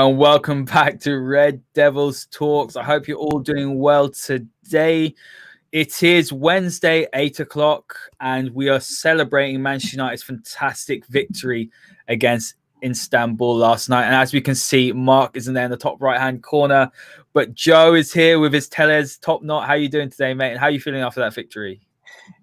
Hello and welcome back to Red Devils Talks. I hope you're all doing well today. It is Wednesday, 8 o'clock, and we are celebrating Manchester United's fantastic victory against Istanbul last night. And as we can see, Mark isn't there in the top right-hand corner, but Joe is here with his Tellers top knot. How are you doing today, mate? And how are you feeling after that victory?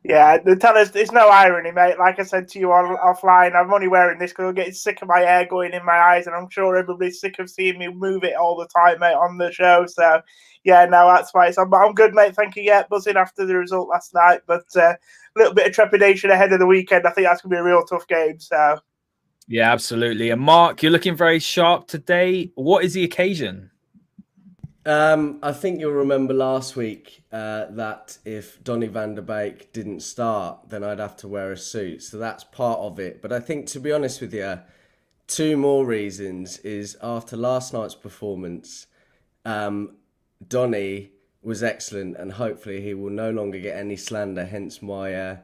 Yeah, the Tellers, it's no irony, mate. Like I said to you offline, I'm only wearing this because I'm getting sick of my hair going in my eyes, and I'm sure everybody's sick of seeing me move it all the time, mate, on the show. So, yeah, no, that's fine. So I'm good, mate. Thank you. Yeah, buzzing after the result last night, but a little bit of trepidation ahead of the weekend. I think that's going to be a real tough game. So, yeah, absolutely. And Mark, you're looking very sharp today. What is the occasion? I think you'll remember last week that if Donny van der Beek didn't start, then I'd have to wear a suit. So that's part of it. But I think, to be honest with you, two more reasons is after last night's performance, Donny was excellent, and hopefully he will no longer get any slander, hence my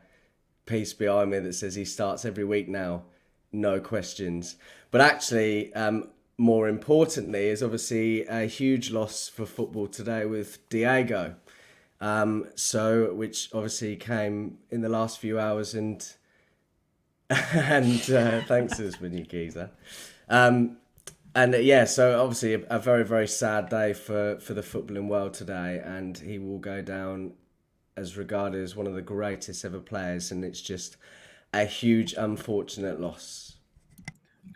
piece behind me that says he starts every week now, no questions. But actually, more importantly, is obviously a huge loss for football today with Diego. Which obviously came in the last few hours, and thanks Usman, you geezer. So obviously a very, very sad day for the footballing world today, and he will go down as regarded as one of the greatest ever players, and it's just a huge, unfortunate loss.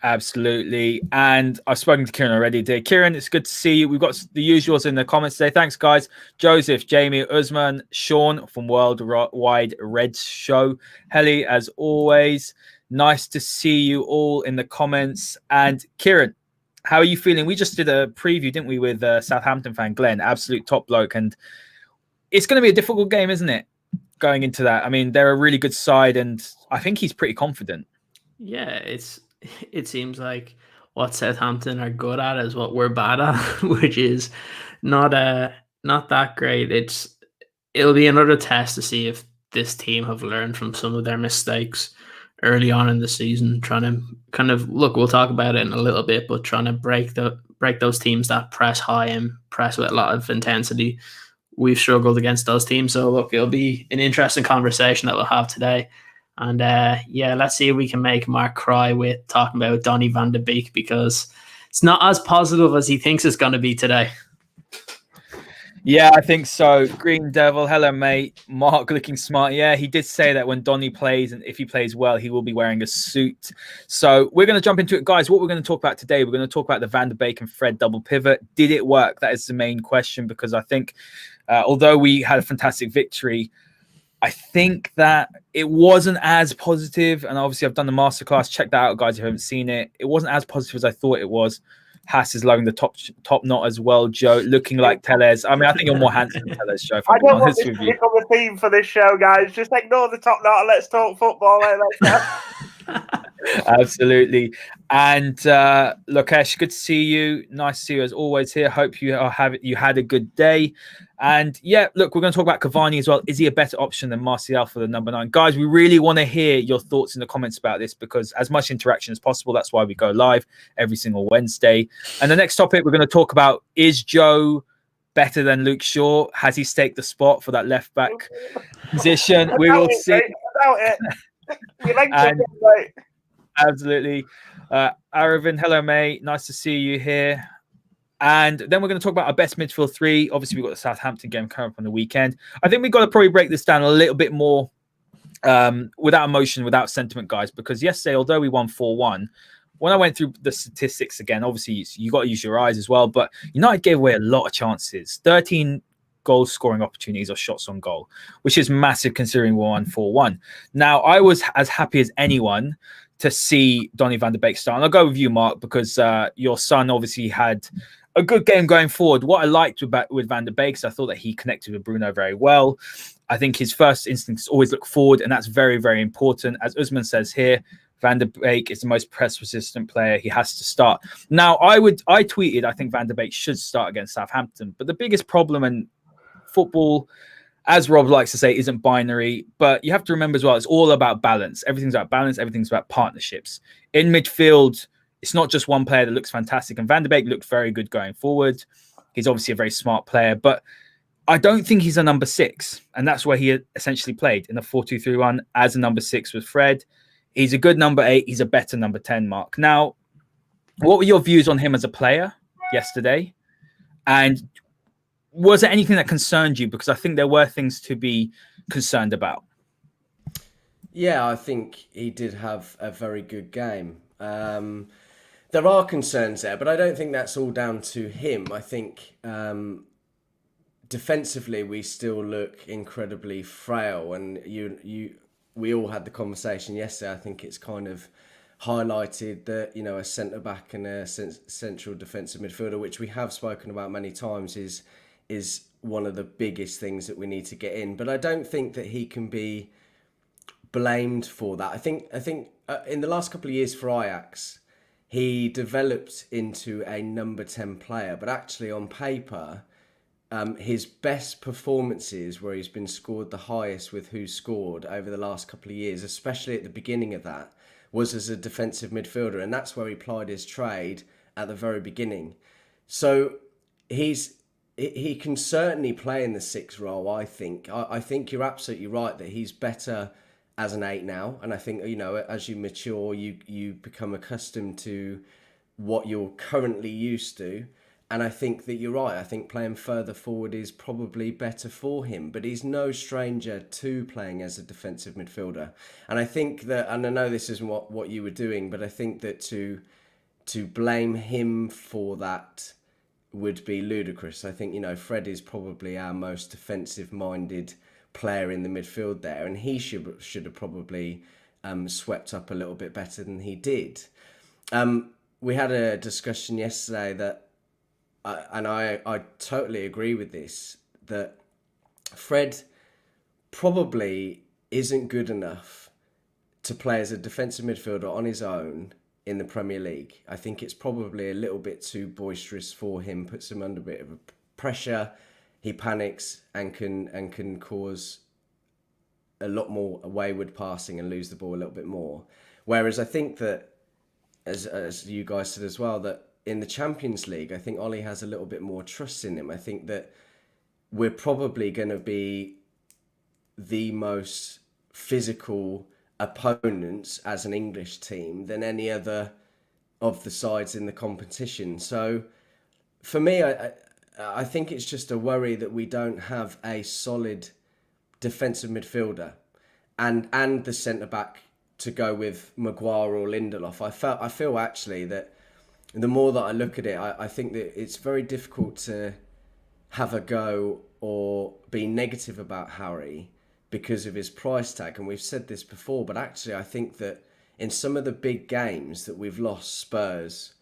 Absolutely. And I've spoken to Ciaran already today. Ciaran, it's good to see you. We've got the usuals in the comments today. Thanks, guys. Joseph, Jamie, Usman, Sean from Worldwide Reds Show. Helly, as always. Nice to see you all in the comments. And Ciaran, how are you feeling? We just did a preview, didn't we, with Southampton fan Glenn, absolute top bloke. And it's going to be a difficult game, isn't it, going into that? I mean, they're a really good side, and I think he's pretty confident. Yeah, it seems like what Southampton are good at is what we're bad at, which is not that great. It'll be another test to see if this team have learned from some of their mistakes early on in the season, trying to kind of we'll talk about it in a little bit, but trying to break those teams that press high and press with a lot of intensity. We've struggled against those teams. So look, it'll be an interesting conversation that we'll have today. And let's see if we can make Mark cry with talking about Donny van der Beek, because it's not as positive as he thinks it's going to be today. Yeah, I think so. Green Devil, hello, mate. Mark looking smart. Yeah, he did say that when Donny plays, and if he plays well, he will be wearing a suit. So we're going to jump into it, guys. What we're going to talk about today, we're going to talk about the Van der Beek and Fred double pivot. Did it work? That is the main question, because I think although we had a fantastic victory, I think that it wasn't as positive. And obviously, I've done the masterclass. Check that out, guys, if you haven't seen it. It wasn't as positive as I thought it was. Haas is loving the top knot as well. Joe, looking like Tellez. I mean, I think you're more handsome than Tellez, Joe. I don't want this to become a theme for this show, guys. Just ignore the top knot and let's talk football. Absolutely. And Lokesh, good to see you. Nice to see you as always here. Hope you had a good day. And yeah, look, we're going to talk about Cavani as well. Is he a better option than Martial for the number 9? Guys, we really want to hear your thoughts in the comments about this, because as much interaction as possible, that's why we go live every single Wednesday. And the next topic we're going to talk about, is Joe better than Luke Shaw? Has he staked the spot for that left back position? We will see. Absolutely. Aravind, hello, mate. Nice to see you here. And then we're going to talk about our best midfield 3. Obviously, we've got the Southampton game coming up on the weekend. I think we've got to probably break this down a little bit more without emotion, without sentiment, guys, because yesterday, although we won 4-1, when I went through the statistics again, obviously, you got to use your eyes as well, but United gave away a lot of chances. 13 goal scoring opportunities or shots on goal, which is massive considering we won 4-1. Now, I was as happy as anyone to see Donny van der Beek start. And I'll go with you, Mark, because your son obviously had a good game going forward. What I liked with Van der Beek is I thought that he connected with Bruno very well. I think his first instinct is always look forward, and that's very, very important. As Usman says here, Van der Beek is the most press-resistant player. He has to start. Now, I tweeted, I think Van der Beek should start against Southampton. But the biggest problem in football, as Rob likes to say, isn't binary. But you have to remember as well, it's all about balance. Everything's about balance. Everything's about partnerships. In midfield, it's not just one player that looks fantastic. And Van de Beek looked very good going forward. He's obviously a very smart player, but I don't think he's a number 6. And that's where he essentially played in a 4-2-3-1 as a number 6 with Fred. He's a good number 8. He's a better number 10, Mark. Now, what were your views on him as a player yesterday? And was there anything that concerned you? Because I think there were things to be concerned about. Yeah, I think he did have a very good game. There are concerns there, but I don't think that's all down to him. I think defensively we still look incredibly frail, and we all had the conversation yesterday. I think it's kind of highlighted that, you know, a centre back and a central defensive midfielder, which we have spoken about many times, is one of the biggest things that we need to get in. But I don't think that he can be blamed for that. I think in the last couple of years for Ajax, he developed into a number 10 player, but actually on paper, his best performances where he's been scored the highest with who scored over the last couple of years, especially at the beginning of that, was as a defensive midfielder, and that's where he plied his trade at the very beginning. So he can certainly play in the 6 role, I think. I think you're absolutely right that he's better as an 8 now, and I think, you know, as you mature, you become accustomed to what you're currently used to. And I think that you're right. I think playing further forward is probably better for him, but he's no stranger to playing as a defensive midfielder. And I think that, and I know this isn't what you were doing, but I think that to blame him for that would be ludicrous. I think, you know, Fred is probably our most defensive-minded player in the midfield there, and he should have probably swept up a little bit better than he did. We had a discussion yesterday that, and I totally agree with this, that Fred probably isn't good enough to play as a defensive midfielder on his own in the Premier League. I think it's probably a little bit too boisterous for him, puts him under a bit of pressure. He panics and can cause a lot more wayward passing and lose the ball a little bit more. Whereas I think that, as you guys said as well, that in the Champions League, I think Ollie has a little bit more trust in him. I think that we're probably going to be the most physical opponents as an English team than any other of the sides in the competition. So for me, I think it's just a worry that we don't have a solid defensive midfielder and the centre-back to go with Maguire or Lindelof. I feel actually that the more that I look at it, I think that it's very difficult to have a go or be negative about Harry because of his price tag. And we've said this before, but actually I think that in some of the big games that we've lost, Spurs,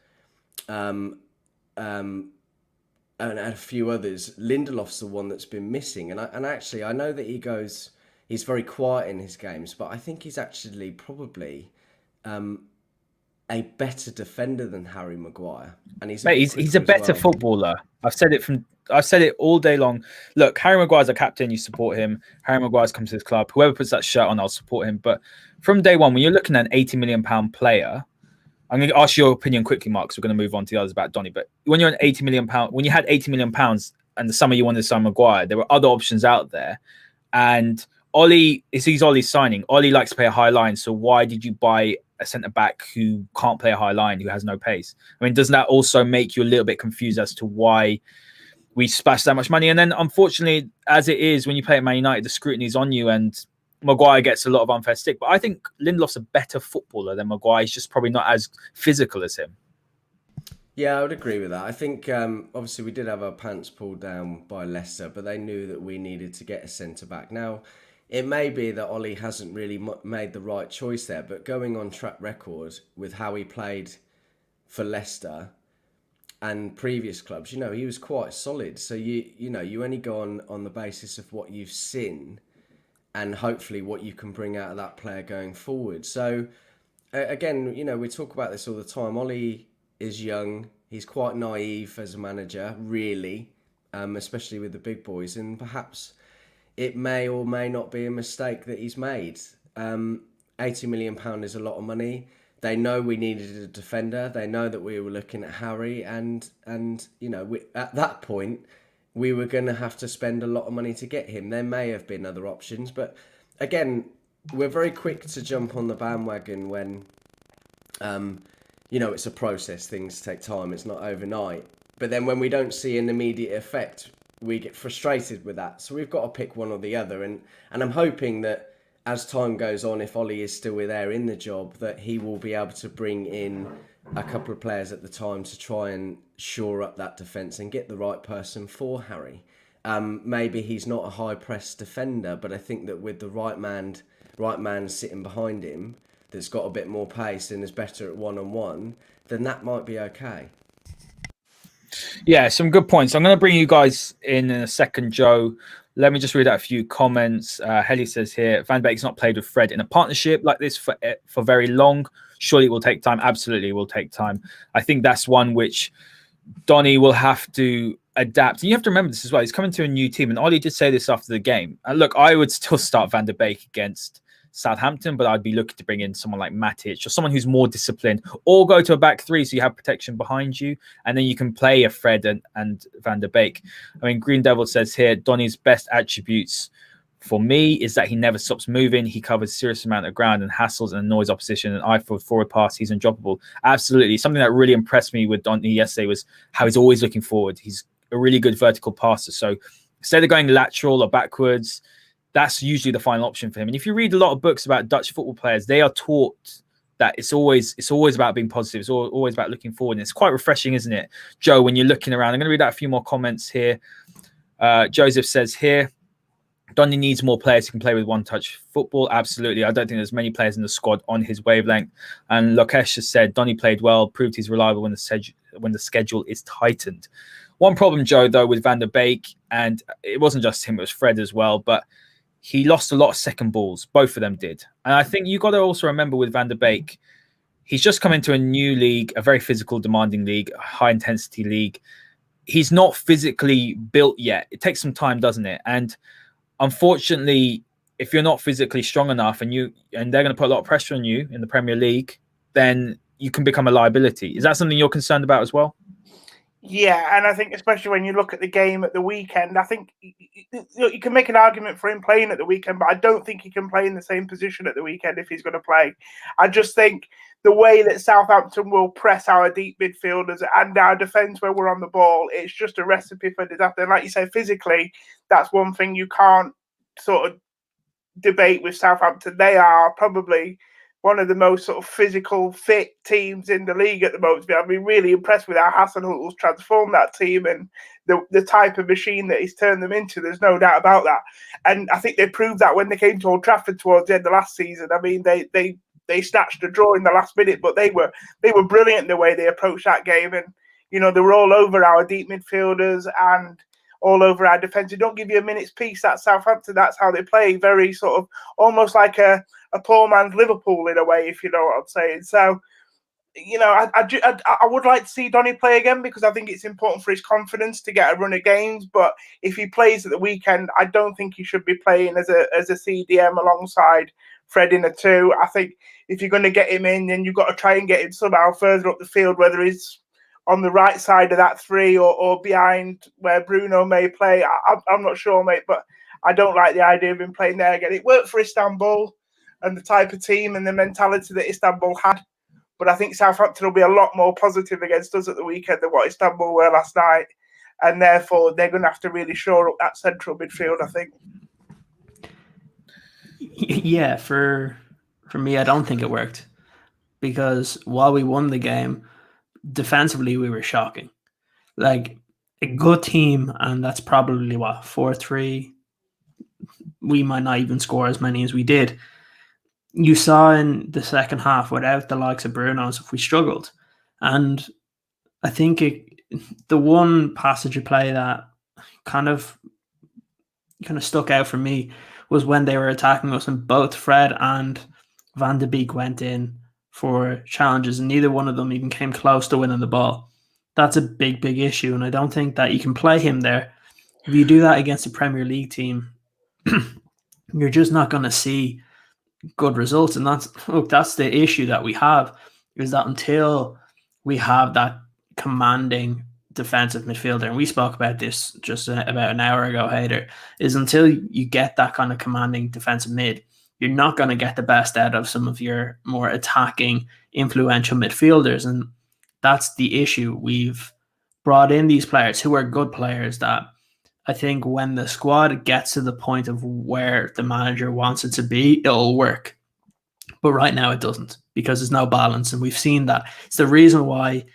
and a few others, Lindelof's the one that's been missing. And actually, I know that he's very quiet in his games, but I think he's actually probably a better defender than Harry Maguire, and he's a better footballer. I've said it all day long. Look, Harry Maguire's a captain. You support him. Harry Maguire's come to this club. Whoever puts that shirt on, I'll support him. But from day one, when you're looking at an £80 million player, I'm going to ask your opinion quickly, Mark. So we're going to move on to the others about Donny. But when you're an £80 million, when you had £80 million, and the summer you wanted to sign Maguire, there were other options out there, and he's Ollie's signing. Ollie likes to play a high line, so why did you buy a centre-back who can't play a high line, who has no pace? I mean, doesn't that also make you a little bit confused as to why we splashed that much money? And then, unfortunately, as it is, when you play at Man United, the scrutiny is on you, and Maguire gets a lot of unfair stick. But I think Lindelof's a better footballer than Maguire. He's just probably not as physical as him. Yeah, I would agree with that. I think, obviously, we did have our pants pulled down by Leicester, but they knew that we needed to get a centre-back. Now, it may be that Ollie hasn't really made the right choice there, but going on track record with how he played for Leicester and previous clubs, you know, he was quite solid. So you only go on the basis of what you've seen and hopefully what you can bring out of that player going forward. So again, you know, we talk about this all the time. Ollie is young. He's quite naive as a manager, really, especially with the big boys, and perhaps it may or may not be a mistake that he's made. £80 million is a lot of money. They know we needed a defender. They know that we were looking at Harry, and at that point, we were going to have to spend a lot of money to get him. There may have been other options, but again, we're very quick to jump on the bandwagon when, it's a process. Things take time. It's not overnight. But then when we don't see an immediate effect, we get frustrated with that. So we've got to pick one or the other. And I'm hoping that as time goes on, if Ollie is still there in the job, that he will be able to bring in a couple of players at the time to try and shore up that defence and get the right person for Harry. Maybe he's not a high press defender, but I think that with the right man sitting behind him that's got a bit more pace and is better at one-on-one, then that might be okay. Yeah, some good points. I'm going to bring you guys in a second, Joe. Let me just read out a few comments. Helly says here, Van Beek's not played with Fred in a partnership like this for very long. Surely it will take time. Absolutely, it will take time. I think that's one which Donny will have to adapt. And you have to remember this as well. He's coming to a new team. And Ollie did say this after the game. And look, I would still start Van der Beek against Southampton, but I'd be looking to bring in someone like Matic or someone who's more disciplined, or go to a back three so you have protection behind you, and then you can play a Fred and Van der Beek. I mean, Green Devil says here, Donny's best attributes for me is that he never stops moving. He covers a serious amount of ground and hassles and annoys opposition. And eye for forward pass, he's undroppable. Absolutely. Something that really impressed me with Donny yesterday was how he's always looking forward. He's a really good vertical passer. So instead of going lateral or backwards, that's usually the final option for him. And if you read a lot of books about Dutch football players, they are taught that it's always about being positive. It's always about looking forward. And it's quite refreshing, isn't it, Joe, when you're looking around? I'm going to read out a few more comments here. Joseph says here, Donny needs more players who can play with one-touch football. Absolutely. I don't think there's many players in the squad on his wavelength. And Lokesh has said, Donny played well, proved he's reliable when the schedule is tightened. One problem, Joe, though, with Van der Beek, and it wasn't just him, it was Fred as well, but he lost a lot of second balls. Both of them did. And I think you got to also remember with Van der Beek, he's just come into a new league, a very physical, demanding league, a high-intensity league. He's not physically built yet. It takes some time, doesn't it? And unfortunately, if you're not physically strong enough and they're going to put a lot of pressure on you in the Premier League, then you can become a liability. Is that something you're concerned about as well? Yeah, and I think especially when you look at the game at the weekend, I think you can make an argument for him playing at the weekend, but I don't think he can play in the same position at the weekend if he's going to play. I just think the way that Southampton will press our deep midfielders and our defence when we're on the ball, it's just a recipe for disaster. And like you say, physically, that's one thing you can't sort of debate with Southampton. They are probably one of the most sort of physical, fit teams in the league at the moment. I've been really impressed with how Hasenhutl's transformed that team and the type of machine that he's turned them into. There's no doubt about that. And I think they proved that when they came to Old Trafford towards the end of last season. I mean, they snatched a draw in the last minute, but they were brilliant in the way they approached that game. And, they were all over our deep midfielders and all over our defence. They don't give you a minute's peace. That's Southampton. That's how they play. Very sort of almost like a poor man's Liverpool in a way, if you know what I'm saying. So, I would like to see Donny play again because I think it's important for his confidence to get a run of games. But if he plays at the weekend, I don't think he should be playing as a CDM alongside Fred in a two. I think if you're going to get him in, then you've got to try and get him somehow further up the field, whether he's on the right side of that three or behind where Bruno may play. I'm not sure, mate, but I don't like the idea of him playing there again. It worked for Istanbul and the type of team and the mentality that Istanbul had. But I think Southampton will be a lot more positive against us at the weekend than what Istanbul were last night. And therefore, they're going to have to really shore up that central midfield, I think. Yeah, for me, I don't think it worked. Because while we won the game, defensively, we were shocking. Like, a good team, and that's probably, 4-3. We might not even score as many as we did. You saw in the second half, without the likes of Bruno's, if we struggled. And I think the one passage of play that kind of stuck out for me was when they were attacking us and both Fred and Van der Beek went in for challenges and neither one of them even came close to winning the ball. That's a big, big issue. And I don't think that you can play him there. If you do that against a Premier League team, you're just not going to see good results. And that's the issue that we have, is that until we have that commanding defensive midfielder, and we spoke about this just about an hour ago, Haider, is until you get that kind of commanding defensive mid, you're not going to get the best out of some of your more attacking, influential midfielders. And that's the issue. We've brought in these players who are good players that I think when the squad gets to the point of where the manager wants it to be, it'll work. But right now it doesn't, because there's no balance. And we've seen that. It's the reason why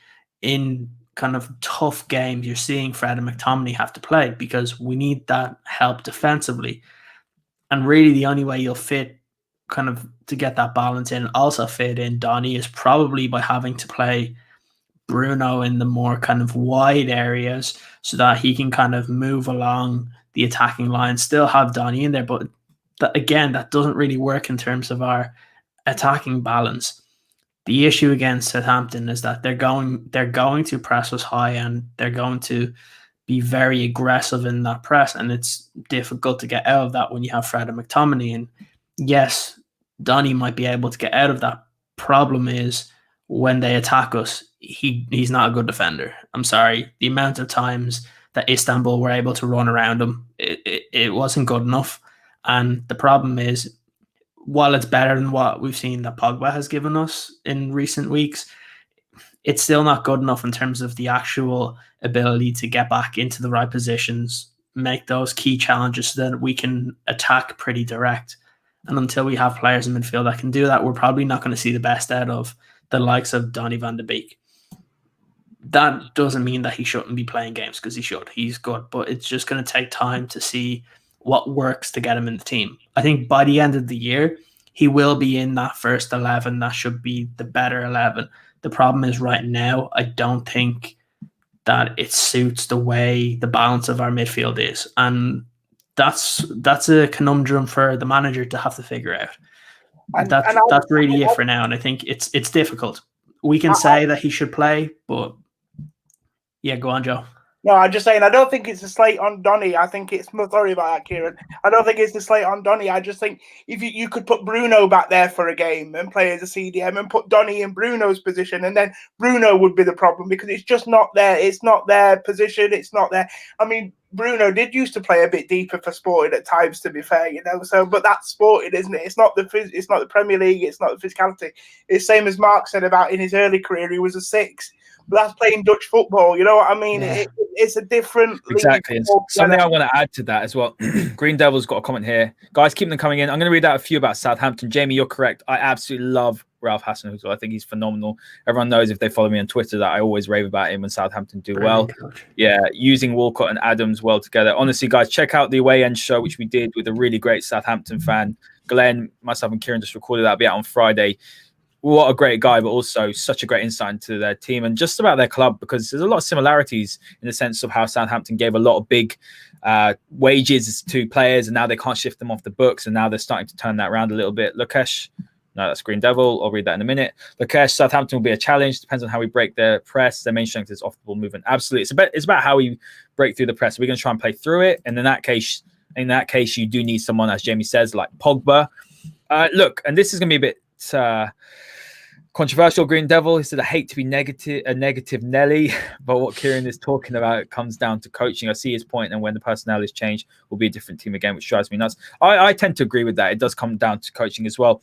in kind of tough games, you're seeing Fred and McTominay have to play, because we need that help defensively. And really the only way you'll fit kind of to get that balance in, also fit in Donny, is probably by having to play Bruno in the more kind of wide areas so that he can kind of move along the attacking line, still have Donny in there. But that doesn't really work in terms of our attacking balance. The issue against Southampton is that they're going to press us high, and they're going to be very aggressive in that press, and it's difficult to get out of that when you have Fred and McTominay. And yes, Donny might be able to get out of that. Problem is, when they attack us, he's not a good defender. I'm sorry. The amount of times that Istanbul were able to run around him, it wasn't good enough. And the problem is, while it's better than what we've seen that Pogba has given us in recent weeks, it's still not good enough in terms of the actual ability to get back into the right positions, make those key challenges so that we can attack pretty direct. And until we have players in midfield that can do that, we're probably not going to see the best out of the likes of Donny van de Beek. That doesn't mean that he shouldn't be playing games, because he should. He's good, but it's just going to take time to see what works to get him in the team. I think by the end of the year, he will be in that first 11. That should be the better 11. The problem is right now, I don't think that it suits the way the balance of our midfield is. And that's a conundrum for the manager to have to figure out. That's really it for now. And I think it's difficult. We can say that he should play, but yeah, go on, Joe. No, I'm just saying, I don't think it's a slate on Donny. I think it's, sorry about that, Ciaran. I don't think it's a slate on Donny. I just think if you could put Bruno back there for a game and play as a CDM and put Donny in Bruno's position, and then Bruno would be the problem, because it's just not there. It's not their position. It's not there. I mean, Bruno did used to play a bit deeper for Sporting at times, to be fair, you know. So, but that's Sporting, isn't it? It's not the Premier League. It's not the physicality. It's same as Mark said about in his early career, he was a 6. But that's playing Dutch football, you know what I mean? Yeah. It's a different exactly. Something I want to add to that as well. Green Devil's got a comment here. Guys, keep them coming in. I'm going to read out a few about Southampton. Jamie, you're correct. I absolutely love Ralph Hasenhuttl. I think he's phenomenal. Everyone knows, if they follow me on Twitter, that I always rave about him when Southampton do well. Yeah, using Walcott and Adams well together. Honestly, guys, check out the away end show, which we did with a really great Southampton fan. Glenn, myself and Ciaran just recorded that. It'll be out on Friday. What a great guy, but also such a great insight into their team and just about their club, because there's a lot of similarities in the sense of how Southampton gave a lot of big wages to players, and now they can't shift them off the books, and now they're starting to turn that around a little bit. Lukesh, no, that's Green Devil. I'll read that in a minute. Lukesh, Southampton will be a challenge. Depends on how we break their press. Their main strength is off the ball movement. Absolutely, it's about how we break through the press. We're going to try and play through it, and in that case, you do need someone, as Jamie says, like Pogba. Look, and this is going to be a bit controversial. Green Devil, he said, I hate to be a negative Nelly, but what Ciaran is talking about comes down to coaching. I see his point, and when the personnel is changed, we'll be a different team again, which drives me nuts. I tend to agree with that. It does come down to coaching as well.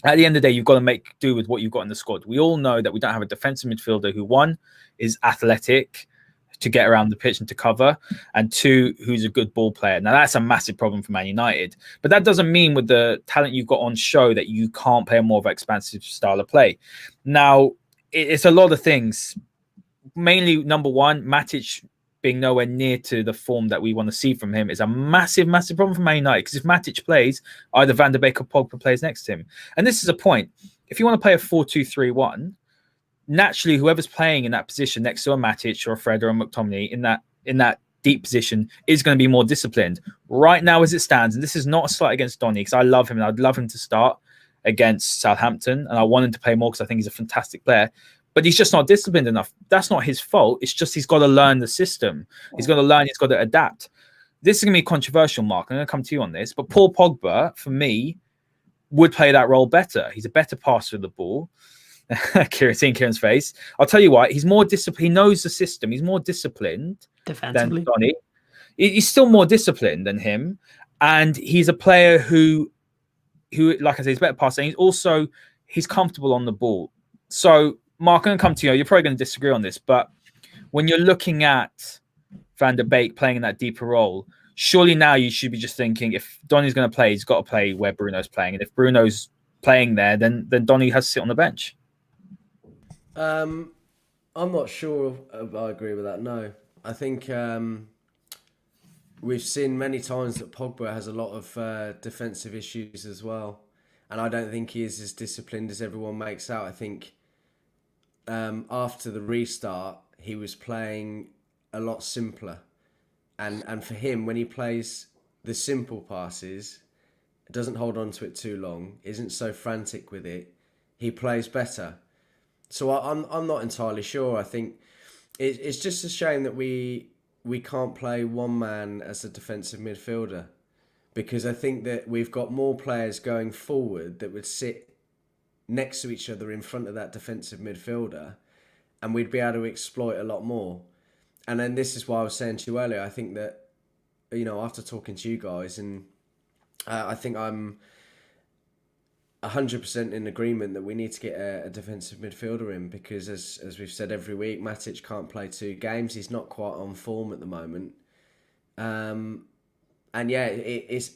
At the end of the day, you've got to make do with what you've got in the squad. We all know that we don't have a defensive midfielder who, one, is athletic to get around the pitch and to cover, and 2, who's a good ball player. Now, that's a massive problem for Man United. But that doesn't mean with the talent you've got on show that you can't play a more of an expansive style of play. Now, it's a lot of things. Mainly, number one, Matic being nowhere near to the form that we want to see from him is a massive, massive problem for Man United. Because if Matic plays, either Van der Beek or Pogba plays next to him. And this is a point. If you want to play a 4-2-3-1, naturally, whoever's playing in that position next to a Matic or a Fred or a McTominay in that deep position is going to be more disciplined. Right now, as it stands, and this is not a slight against Donny, because I love him and I'd love him to start against Southampton, and I want him to play more because I think he's a fantastic player. But he's just not disciplined enough. That's not his fault. It's just he's got to learn the system. He's got to learn. He's got to adapt. This is going to be controversial, Mark. I'm going to come to you on this. But Paul Pogba, for me, would play that role better. He's a better passer of the ball. Seeing Kieran's face. I'll tell you what, he's more disciplined. He knows the system. He's more disciplined defensively. than Donny. He's still more disciplined than him. And he's a player who, like I say, he's better passing. He's comfortable on the ball. So, Mark, I'm going to come to you. You're probably going to disagree on this, but when you're looking at Van der Beek playing in that deeper role, surely now you should be just thinking, if Donny's going to play, he's got to play where Bruno's playing. And if Bruno's playing there, then Donny has to sit on the bench. I'm not sure I agree with that, no. I think we've seen many times that Pogba has a lot of defensive issues as well. And I don't think he is as disciplined as everyone makes out. I think after the restart, he was playing a lot simpler. And for him, when he plays the simple passes, doesn't hold on to it too long, isn't so frantic with it, he plays better. So I'm not entirely sure. I think it's just a shame that we can't play one man as a defensive midfielder, because I think that we've got more players going forward that would sit next to each other in front of that defensive midfielder, and we'd be able to exploit a lot more. And then this is why I was saying to you earlier, I think that, after talking to you guys, and I think I'm 100% in agreement that we need to get a defensive midfielder in, because as we've said every week, Matic can't play 2 games. He's not quite on form at the moment. And yeah,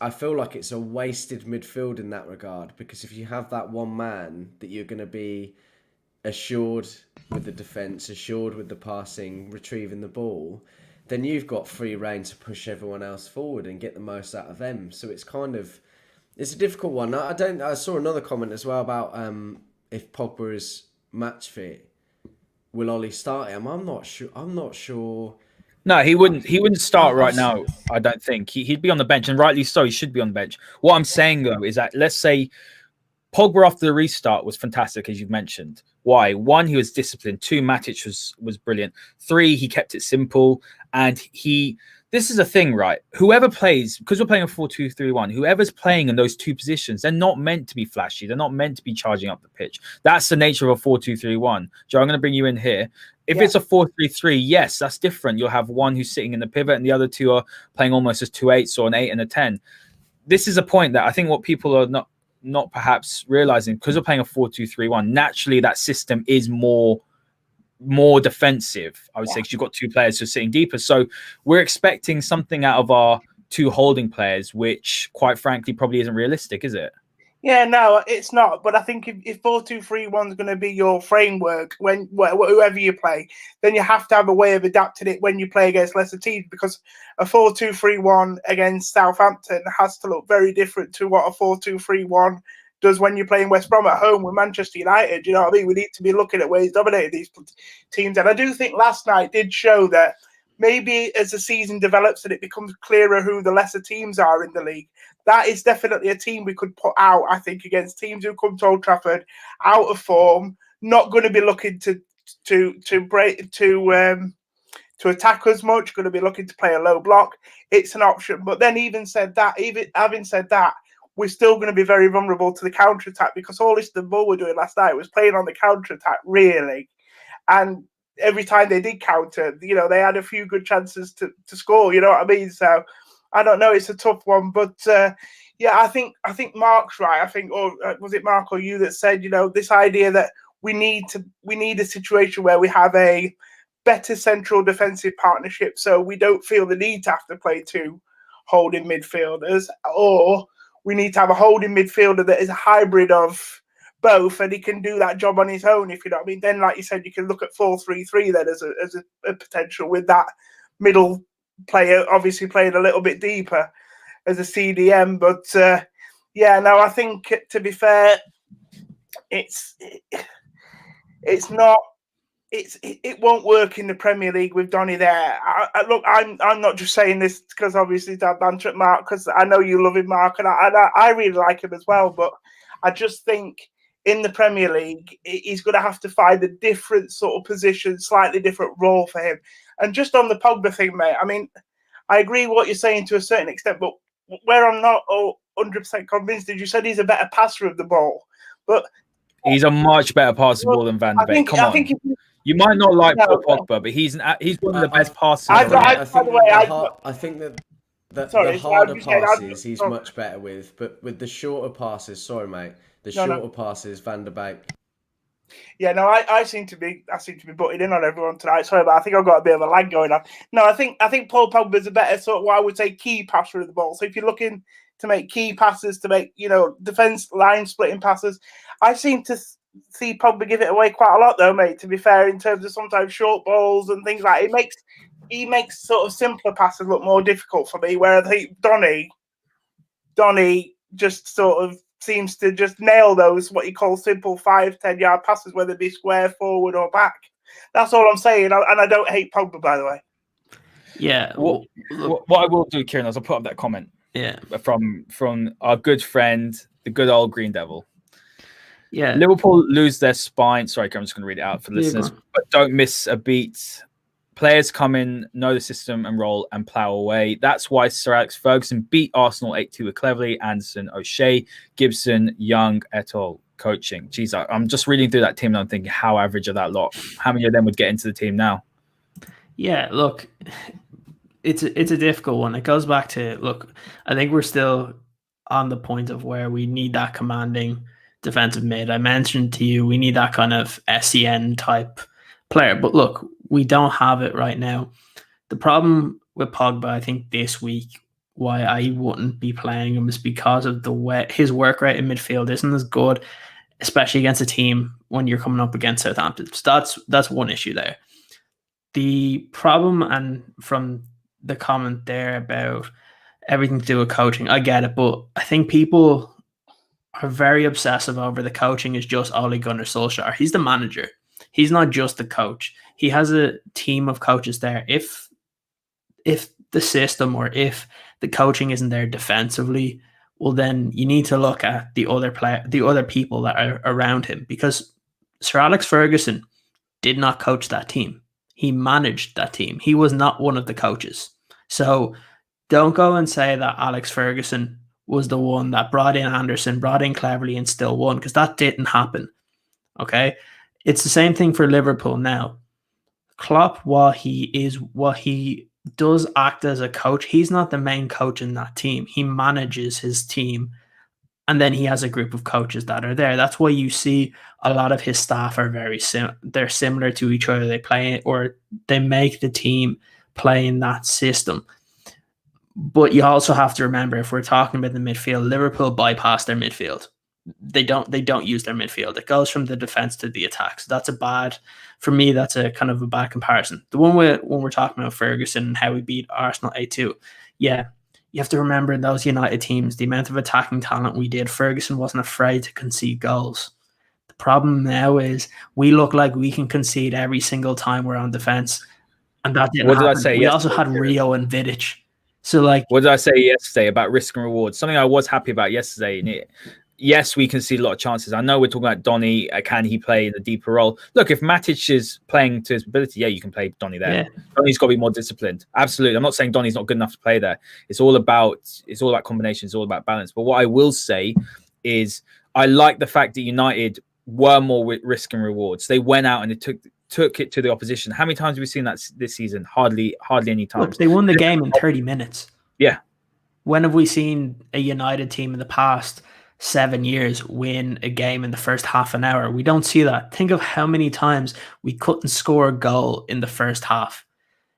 I feel like it's a wasted midfield in that regard, because if you have that one man that you're going to be assured with the defence, assured with the passing, retrieving the ball, then you've got free rein to push everyone else forward and get the most out of them. So it's a difficult one. I saw another comment as well about if Pogba is match fit, will Ollie start him? I'm not sure. No, he wouldn't start right now. I don't think he'd be on the bench, and rightly so. He should be on the bench. What I'm saying though is that, let's say Pogba after the restart was fantastic, as you've mentioned. Why? 1, he was disciplined. 2, Matic was brilliant. 3, he kept it simple, and this is a thing, right? Whoever plays, because we're playing a 4-2-3-1, whoever's playing in those 2 positions, they're not meant to be flashy. They're not meant to be charging up the pitch. That's the nature of a 4-2-3-1. Joe, I'm going to bring you in here. If it's a 4-3-3, yes, that's different. You'll have one who's sitting in the pivot and the other 2 are playing almost as 2 8s or an 8 and a 10. This is a point that I think what people are not perhaps realizing, because we're playing a 4-2-3-1, naturally that system is more defensive, I would say, because you've got 2 players who are sitting deeper. So we're expecting something out of our 2 holding players, which quite frankly probably isn't realistic, is it? Yeah, no, it's not. But I think if 4-2-3-1 is going to be your framework, whoever you play, then you have to have a way of adapting it when you play against lesser teams, because a 4-2-3-1 against Southampton has to look very different to what a 4-2-3-1 does when you're playing West Brom at home with Manchester United. You know what I mean? We need to be looking at ways dominating these teams. And I do think last night did show that maybe as the season develops and it becomes clearer who the lesser teams are in the league, that is definitely a team we could put out, I think, against teams who come to Old Trafford out of form, not going to be looking to attack as much, going to be looking to play a low block. It's an option. But then even having said that, we're still going to be very vulnerable to the counter-attack, because all Istanbul were doing last night was playing on the counter-attack, really. And every time they did counter, they had a few good chances to score, you know what I mean? So I don't know, it's a tough one. But yeah, I think Mark's right. I think, or was it Mark or you that said, this idea that we need a situation where we have a better central defensive partnership, so we don't feel the need to have to play 2 holding midfielders, or we need to have a holding midfielder that is a hybrid of both, and he can do that job on his own, if you know what I mean. Then, like you said, you can look at 4-3-3 then as a potential, with that middle player obviously playing a little bit deeper as a CDM. But yeah, no, I think, to be fair, it won't work in the Premier League with Donny there. Look, I'm not just saying this because obviously to banter at Mark, because I know you love him, Mark, and I really like him as well. But I just think in the Premier League, he's going to have to find a different sort of position, slightly different role for him. And just on the Pogba thing, mate, I mean, I agree what you're saying to a certain extent, but where I'm not 100% convinced. You said he's a better passer of the ball, but he's a much better passer ball than Van de Beek. Come on. You might not like Paul Pogba, but he's one of the best passers. I think that the harder passes he's much better with, but with the shorter passes, sorry mate, shorter passes, Van de Beek. Yeah, no, I seem to be butting in on everyone tonight. Sorry, but I think I've got a bit of a lag going on. No, I think Paul Pogba's a better sort of what I would say key passer of the ball. So if you're looking to make key passes, to make defense line splitting passes, I seem to see Pogba give it away quite a lot though, mate. To be fair, in terms of sometimes short balls and things like that. He makes sort of simpler passes look more difficult for me. Where I think Donny just sort of seems to just nail those what he calls simple 5-10 yard passes, whether it be square, forward or back. That's all I'm saying, and I don't hate Pogba, by the way. Yeah. What I will do, Ciaran, is I'll put up that comment. Yeah. From our good friend, the good old Green Devil. Yeah. Liverpool lose their spine. Sorry, I'm just going to read it out for the listeners, but don't miss a beat. Players come in, know the system and roll and plough away. That's why Sir Alex Ferguson beat Arsenal 8-2 with Cleverley, Anderson, O'Shea, Gibson, Young, et al. Coaching. Jeez, I'm just reading through that team and I'm thinking, how average are that lot? How many of them would get into the team now? Yeah, look, it's a difficult one. It goes back to, look, I think we're still on the point of where we need that commanding defensive mid. I mentioned to you, we need that kind of SEN type player. But look, we don't have it right now. The problem with Pogba, I think this week, why I wouldn't be playing him is because of the way his work rate in midfield isn't as good, especially against a team when you're coming up against Southampton. So that's one issue there. The problem, and from the comment there about everything to do with coaching, I get it, but I think people are very obsessive over the coaching is just Ole Gunnar Solskjaer. He's the manager. He's not just the coach. He has a team of coaches there. If the system or if the coaching isn't there defensively, well, then you need to look at the other people that are around him, because Sir Alex Ferguson did not coach that team. He managed that team. He was not one of the coaches. So don't go and say that Alex Ferguson was the one that brought in Anderson, brought in Cleverley and still won, because that didn't happen. Okay? It's the same thing for Liverpool now. Klopp, while he does act as a coach, he's not the main coach in that team. He manages his team, and then he has a group of coaches that are there. That's why you see a lot of his staff are they're similar to each other. They play or they make the team play in that system. But you also have to remember, if we're talking about the midfield, Liverpool bypass their midfield. They don't use their midfield. It goes from the defense to the attack. So that's that's a kind of a bad comparison. The one when we're talking about Ferguson and how we beat Arsenal 8-2, yeah, you have to remember in those United teams, the amount of attacking talent we did, Ferguson wasn't afraid to concede goals. The problem now is we look like we can concede every single time we're on defense. And that didn't happen. Did I say? We also had Rio and Vidic. So what did I say yesterday about risk and reward? Something I was happy about yesterday, and yes, we can see a lot of chances. I know we're talking about Donny. Can he play in the deeper role? Look, if Matic is playing to his ability, yeah, you can play Donny there. Yeah. Donny's got to be more disciplined. Absolutely. I'm not saying Donny's not good enough to play there. It's all about combinations. It's all about balance. But what I will say is I like the fact that United were more with risk and rewards. They went out and they took it to the opposition. How many times have we seen that this season? Hardly any times. Look, they won the game in 30 minutes. Yeah. When have we seen a United team in the past 7 years win a game in the first half an hour? We don't see that. Think of how many times we couldn't score a goal in the first half.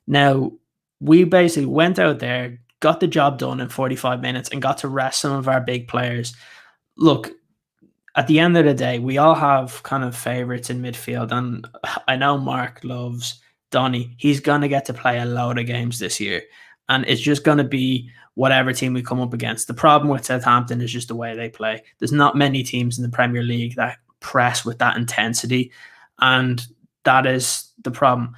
Now, we basically went out there, got the job done in 45 minutes and got to rest some of our big players. Look, at the end of the day, we all have kind of favourites in midfield, and I know Mark loves Donny. He's going to get to play a load of games this year, and it's just going to be whatever team we come up against. The problem with Southampton is just the way they play. There's not many teams in the Premier League that press with that intensity, and that is the problem.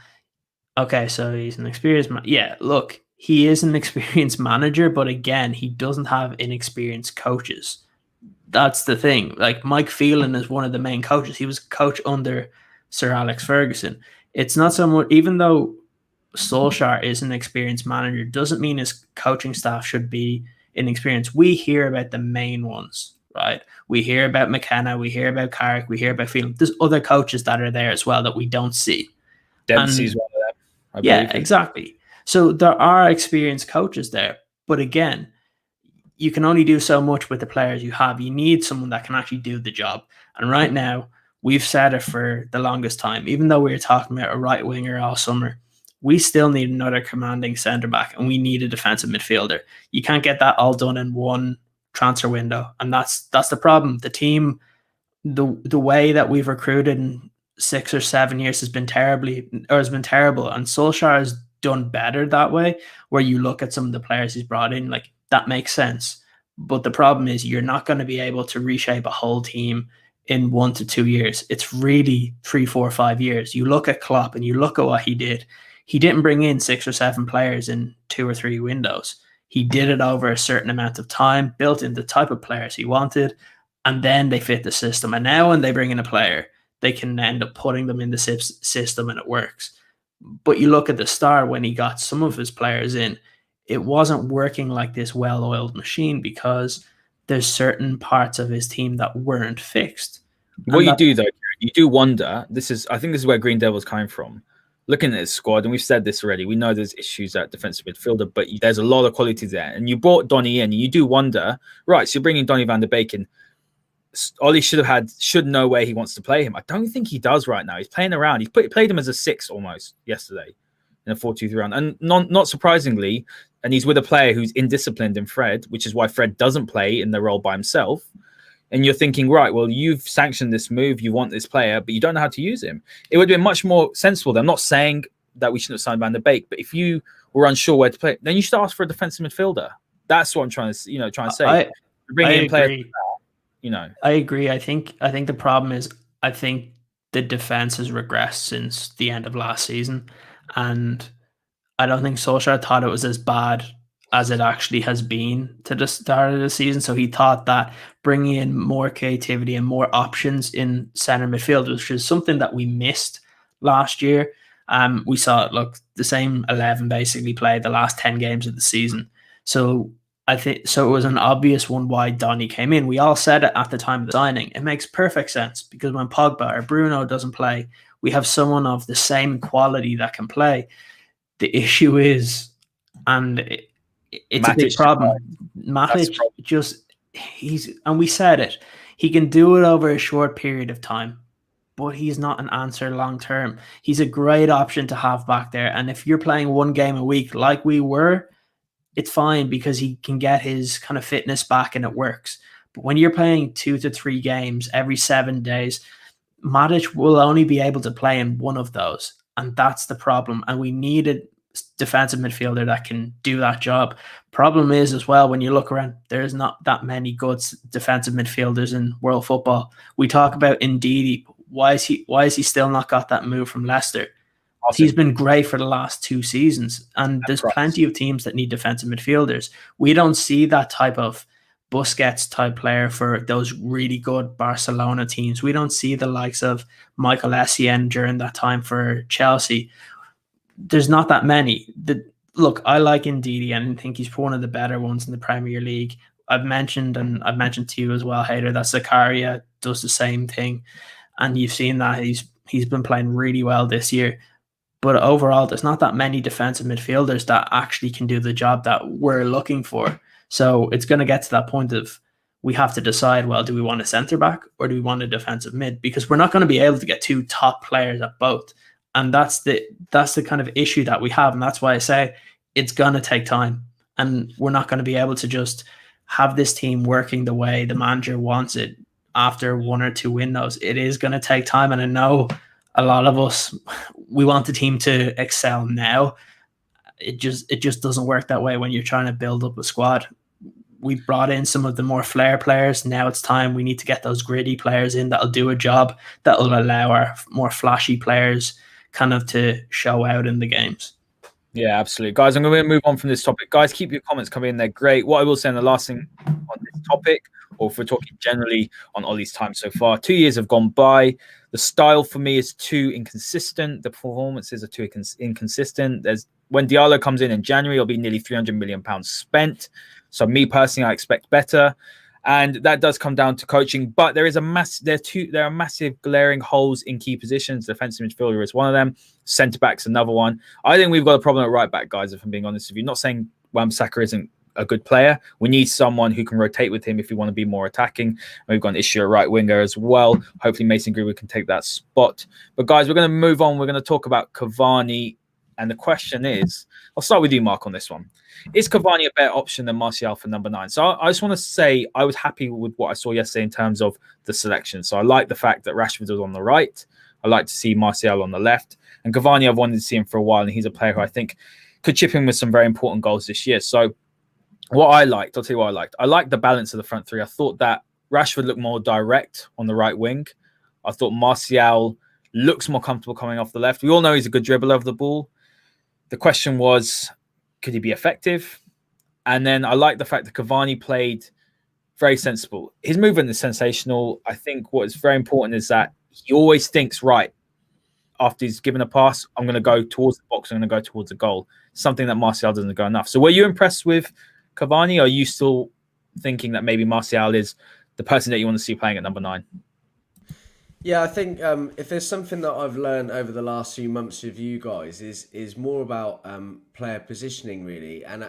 Okay, so he's an experienced man. Yeah, look, he is an experienced manager, but again, he doesn't have inexperienced coaches. That's the thing. Like, Mike Phelan is one of the main coaches. He was coach under Sir Alex Ferguson. It's not someone, even though Solskjaer is an experienced manager, doesn't mean his coaching staff should be inexperience. We hear about the main ones, right? We hear about McKenna, we hear about Carrick, we hear about Phelan. There's other coaches that are there as well that we don't see. Dempsey's one of them, I believe. believe. Exactly. So there are experienced coaches there. But again, you can only do so much with the players you have. You need someone that can actually do the job. And right now, we've said it for the longest time, even though we were talking about a right winger all summer, we still need another commanding centre back, and we need a defensive midfielder. You can't get that all done in one transfer window, and that's the problem. The team, the way that we've recruited in 6 or 7 years has been terrible, and Solskjaer has done better that way. Where you look at some of the players he's brought in, like that makes sense, but the problem is you're not going to be able to reshape a whole team in 1 to 2 years. It's really 3, 4, 5 years. You look at Klopp and you look at what he did. He didn't bring in 6 or 7 players in 2 or 3 windows. He did it over a certain amount of time, built in the type of players he wanted, and then they fit the system. And now when they bring in a player, they can end up putting them in the system and it works. But you look at the start when he got some of his players in, it wasn't working like this well-oiled machine because there's certain parts of his team that weren't fixed. What you do, though, you do wonder, I think this is where Green Devil's coming from. Looking at his squad, and we've said this already, we know there's issues at defensive midfielder, but there's a lot of quality there. And you brought Donny in, and you do wonder, right, so you're bringing Donny van der Beek in. Ollie should know where he wants to play him. I don't think he does right now. He's playing around. He played him as a 6 almost yesterday in a 4-2-3 round. And not surprisingly, and he's with a player who's indisciplined in Fred, which is why Fred doesn't play in the role by himself. And you're thinking, right, well, you've sanctioned this move, you want this player, but you don't know how to use him. It would have been much more sensible. I'm not saying that we shouldn't have signed Van der Beek, but if you were unsure where to play, then you should ask for a defensive midfielder. That's what I'm trying to say. Bringing in players, I agree. I think the problem is I think the defense has regressed since the end of last season, and I don't think Solskjaer thought it was as bad as it actually has been to the start of the season. So he thought that bringing in more creativity and more options in centre midfield, which is something that we missed last year. We saw the same 11 basically play the last 10 games of the season. So I think it was an obvious one why Donny came in. We all said it at the time of the signing. It makes perfect sense because when Pogba or Bruno doesn't play, we have someone of the same quality that can play. The issue is, and it's Matic, a big problem. Matic and we said it, he can do it over a short period of time, but he's not an answer long term. He's a great option to have back there. And if you're playing 1 game a week like we were, it's fine because he can get his kind of fitness back and it works. But when you're playing 2 to 3 games every 7 days, Matic will only be able to play in 1 of those. And that's the problem. And we need a defensive midfielder that can do that job. Problem is as well, when you look around, there's not that many good defensive midfielders in world football. We talk about Ndidi. Why is he still not got that move from Leicester? Awesome. He's been great for the last 2 seasons. And there's plenty of teams that need defensive midfielders. We don't see that type of Busquets type player for those really good Barcelona teams. We don't see the likes of Michael Essien during that time for Chelsea. There's not that many. Look, I like Ndidi and I think he's one of the better ones in the Premier League. I've mentioned to you as well, Haider, that Zakaria does the same thing. And you've seen that he's been playing really well this year. But overall, there's not that many defensive midfielders that actually can do the job that we're looking for. So it's going to get to that point of we have to decide, well, do we want a centre-back or do we want a defensive mid? Because we're not going to be able to get 2 top players at both. And that's the kind of issue that we have. And that's why I say it's going to take time. And we're not going to be able to just have this team working the way the manager wants it after 1 or 2 windows. It is going to take time. And I know a lot of us, we want the team to excel now. It just doesn't work that way when you're trying to build up a squad. We brought in some of the more flair players. Now it's time we need to get those gritty players in that'll do a job, that'll allow our more flashy players kind of to show out in the games. Yeah, absolutely. Guys, I'm going to move on from this topic. Guys, keep your comments coming in. They're great. What I will say, and the last thing on this topic, or if we're talking generally on Ollie's time so far. 2 years have gone by. The style for me is too inconsistent. The performances are too inconsistent. When Diallo comes in January, it'll be nearly £300 million spent. So me personally, I expect better. And that does come down to coaching, but there are massive glaring holes in key positions. Defensive midfielder is one of them. Centre back's another one. I think we've got a problem at right back, guys. If I'm being honest with you, not saying Wan-Bissaka isn't a good player. We need someone who can rotate with him if we want to be more attacking. We've got an issue at right winger as well. Hopefully, Mason Greenwood can take that spot. But guys, we're going to move on. We're going to talk about Cavani, and the question is, I'll start with you, Mark, on this one. Is Cavani a better option than Martial for number 9? So I just want to say I was happy with what I saw yesterday in terms of the selection. So I like the fact that Rashford was on the right. I like to see Martial on the left. And Cavani, I've wanted to see him for a while, and he's a player who I think could chip in with some very important goals this year. So what I liked, I'll tell you what I liked. I liked the balance of the front three. I thought that Rashford looked more direct on the right wing. I thought Martial looks more comfortable coming off the left. We all know he's a good dribbler of the ball. The question was, could he be effective? And then I like the fact that Cavani played very sensible. His movement is sensational. I think what is very important is that he always thinks, right, after he's given a pass, I'm going to go towards the box, I'm going to go towards the goal. Something that Martial doesn't go enough. So were you impressed with Cavani? Or are you still thinking that maybe Martial is the person that you want to see playing at number 9? Yeah, I think if there's something that I've learned over the last few months with you guys is more about player positioning, really. And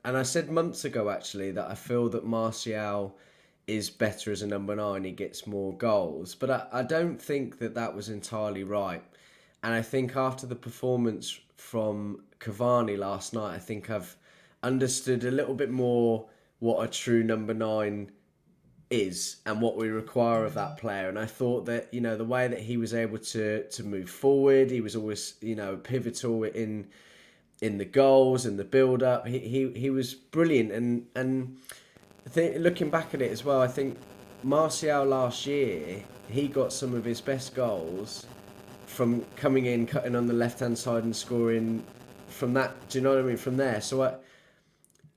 I said months ago actually that I feel that Martial is better as a number 9. He gets more goals, but I don't think that was entirely right. And I think after the performance from Cavani last night, I think I've understood a little bit more what a true number 9 is and what we require of that player. And I thought that, the way that he was able to move forward, he was always, pivotal in the goals and the build up. He was brilliant. And I think looking back at it as well, I think Martial last year, he got some of his best goals from coming in, cutting on the left hand side and scoring from that. Do you know what I mean? From there. So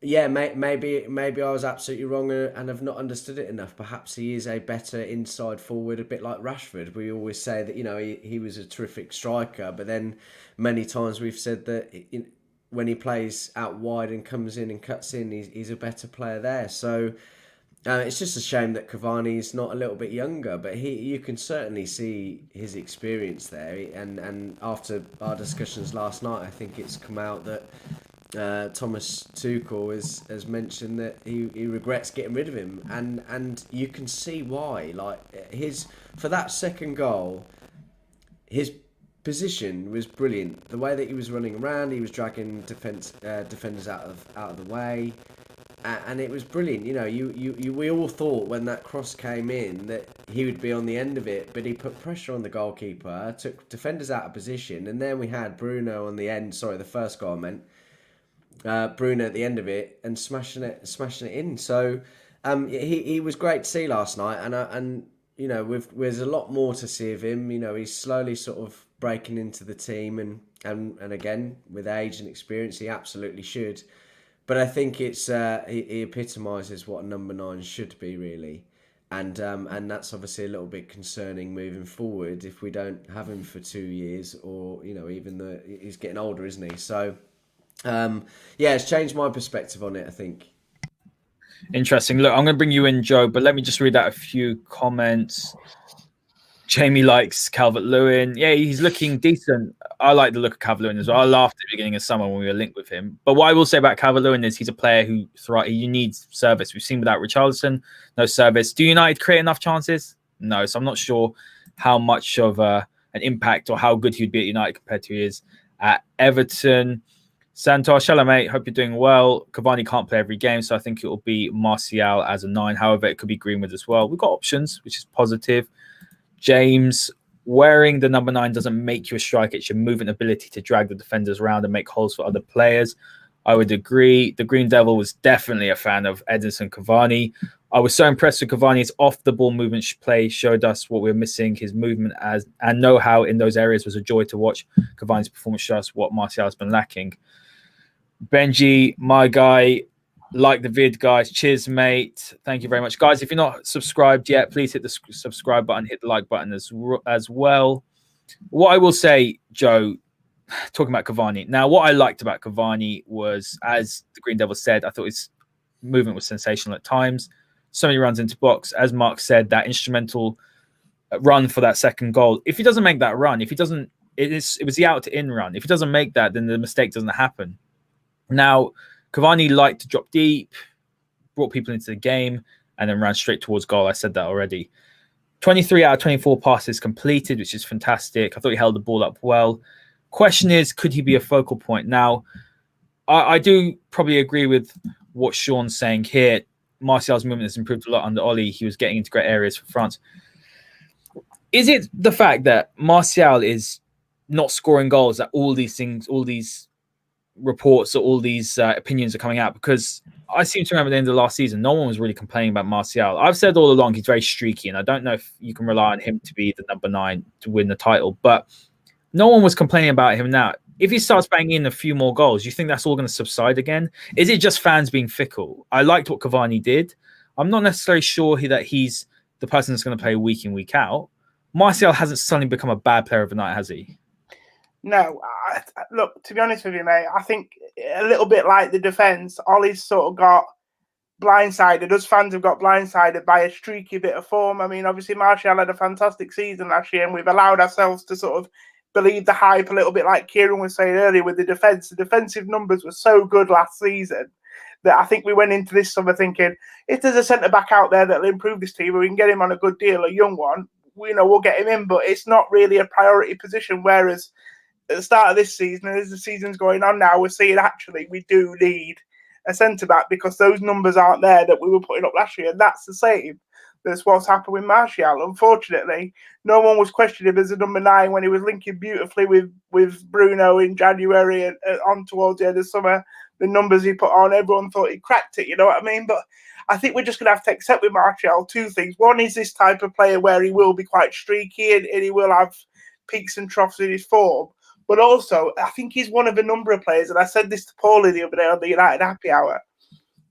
maybe I was absolutely wrong and have not understood it enough. Perhaps he is a better inside forward, a bit like Rashford. We always say that, he was a terrific striker, but then many times we've said that when he plays out wide and comes in and cuts in, he's a better player there. So it's just a shame that Cavani's not a little bit younger, but you can certainly see his experience there. And after our discussions last night, I think it's come out that Thomas Tuchel has mentioned that he regrets getting rid of him, and you can see why. Like for that second goal, his position was brilliant. The way that he was running around, he was dragging defenders out of the way, and it was brilliant. We all thought when that cross came in that he would be on the end of it, but he put pressure on the goalkeeper, took defenders out of position, and then we had Bruno on the end. Sorry, the first goal I meant. Bruno at the end of it and smashing it in. So he was great to see last night, and there's a lot more to see of him. He's slowly sort of breaking into the team, and again with age and experience, he absolutely should. But I think it's he epitomises what a number 9 should be, really, and that's obviously a little bit concerning moving forward if we don't have him for 2 years, or even though he's getting older, isn't he? So. It's changed my perspective on it, I think. Interesting. Look, I'm going to bring you in, Joe, but let me just read out a few comments. Jamie likes Calvert-Lewin. Yeah, he's looking decent. I like the look of Calvert-Lewin as well. I laughed at the beginning of summer when we were linked with him. But what I will say about Calvert-Lewin is he's a player who he needs service. We've seen without Richarlison, no service. Do United create enough chances? No. So I'm not sure how much of an impact or how good he'd be at United compared to he is at Everton. Santosh, hello mate, hope you're doing well. Cavani can't play every game, so I think it will be Martial as a 9. However, it could be Greenwood as well. We've got options, which is positive. James, wearing the number 9 doesn't make you a striker. It's your movement ability to drag the defenders around and make holes for other players. I would agree. The Green Devil was definitely a fan of Edinson Cavani. I was so impressed with Cavani's off-the-ball movement play, showed us what we were missing. His movement and know-how in those areas was a joy to watch. Cavani's performance showed us what Martial has been lacking. Benji, my guy, like the vid, guys. Cheers, mate. Thank you very much, guys. If you're not subscribed yet, please hit the subscribe button, hit the like button as well. What I will say, Joe, talking about Cavani. Now, what I liked about Cavani was, as the Green Devil said, I thought his movement was sensational at times. So many runs into box. As Mark said, that instrumental run for that second goal. If he doesn't make that run, if he doesn't, it was the out to in run. If he doesn't make that, then the mistake doesn't happen. Now, Cavani liked to drop deep, brought people into the game, and then ran straight towards goal. I said that already. 23 out of 24 passes completed, which is fantastic. I thought he held the ball up well. Question is, could he be a focal point? Now, I do probably agree with what Sean's saying here. Martial's movement has improved a lot under Oli. He was getting into great areas for France. Is it the fact that Martial is not scoring goals that all these things, all these reports or all these opinions are coming out? Because I seem to remember at the end of the last season, no one was really complaining about Martial. I've said all along he's very streaky, and I don't know if you can rely on him to be the number 9 to win the title, but no one was complaining about him now. If he starts banging in a few more goals, you think that's all going to subside again? Is it just fans being fickle? I liked what Cavani did. I'm not necessarily sure that he's the person that's going to play week in, week out. Martial hasn't suddenly become a bad player overnight, has he? No, look, to be honest with you, mate, I think a little bit like the defence, Ollie's sort of got blindsided. Us fans have got blindsided by a streaky bit of form. I mean, obviously, Martial had a fantastic season last year, and we've allowed ourselves to sort of believe the hype a little bit, like Ciaran was saying earlier with the defence. The defensive numbers were so good last season that I think we went into this summer thinking, if there's a centre-back out there that'll improve this team, and we can get him on a good deal, a young one, we'll get him in, but it's not really a priority position, whereas at the start of this season, and as the season's going on now, we're seeing actually we do need a centre-back because those numbers aren't there that we were putting up last year. And that's the same. That's what's happened with Martial. Unfortunately, no one was questioning him as a number 9 when he was linking beautifully with Bruno in January and on towards the end of summer. The numbers he put on, everyone thought he cracked it, you know what I mean? But I think we're just going to have to accept with Martial 2 things. One is this type of player where he will be quite streaky and he will have peaks and troughs in his form. But also, I think he's one of a number of players, and I said this to Pauly the other day on the United Happy Hour,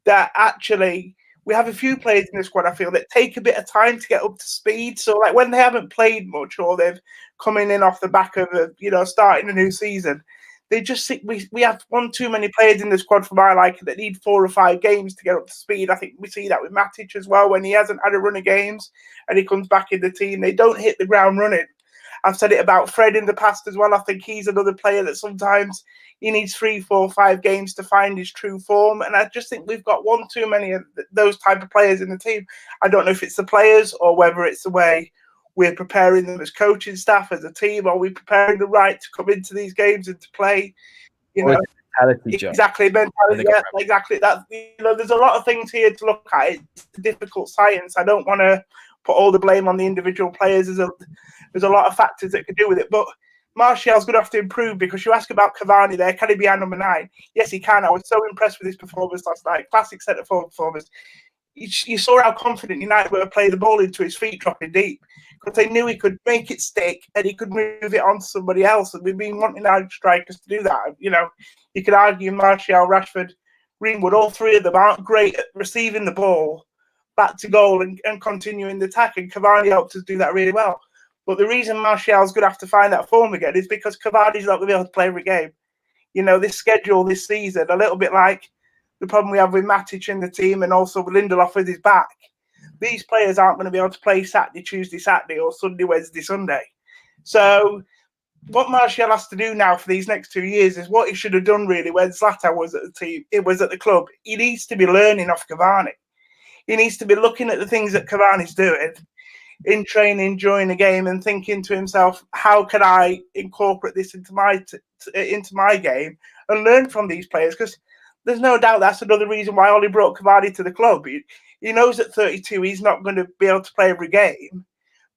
that actually we have a few players in the squad, I feel, that take a bit of time to get up to speed. So, like, when they haven't played much or they've coming in off the back of, starting a new season, they just think we have one too many players in the squad for my liking that need 4 or 5 games to get up to speed. I think we see that with Matic as well. When he hasn't had a run of games and he comes back in the team, they don't hit the ground running. I've said it about Fred in the past as well. I think he's another player that sometimes he needs 3, 4, 5 games to find his true form. And I just think we've got one too many of those type of players in the team. I don't know if it's the players or whether it's the way we're preparing them as coaching staff, as a team, or we're preparing them right to come into these games and to play. Mentality, yeah, exactly. That there's a lot of things here to look at. It's a difficult science. I don't want to put all the blame on the individual players. There's a lot of factors that could do with it. But Martial's going to have to improve, because you ask about Cavani there. Can he be our number 9? Yes, he can. I was so impressed with his performance last night. Classic centre-forward performance. You saw how confident United were to play the ball into his feet, dropping deep, because they knew he could make it stick and he could move it on to somebody else. And we've been wanting our strikers to do that. You could argue Martial, Rashford, Greenwood, all 3 of them aren't great at receiving the ball back to goal and continuing the attack. And Cavani helped us do that really well. But the reason Martial's going to have to find that form again is because Cavani's not going to be able to play every game. This schedule this season, a little bit like the problem we have with Matic in the team and also with Lindelof with his back. These players aren't going to be able to play Saturday, Tuesday, Saturday, or Sunday, Wednesday, Sunday. So what Martial has to do now for these next 2 years is what he should have done really when Zlatan was at the team. It was at the club. He needs to be learning off Cavani. He needs to be looking at the things that Cavani's doing in training during the game and thinking to himself, how can I incorporate this into my game and learn from these players? Because there's no doubt that's another reason why Oli brought Cavani to the club. He knows at 32 he's not going to be able to play every game,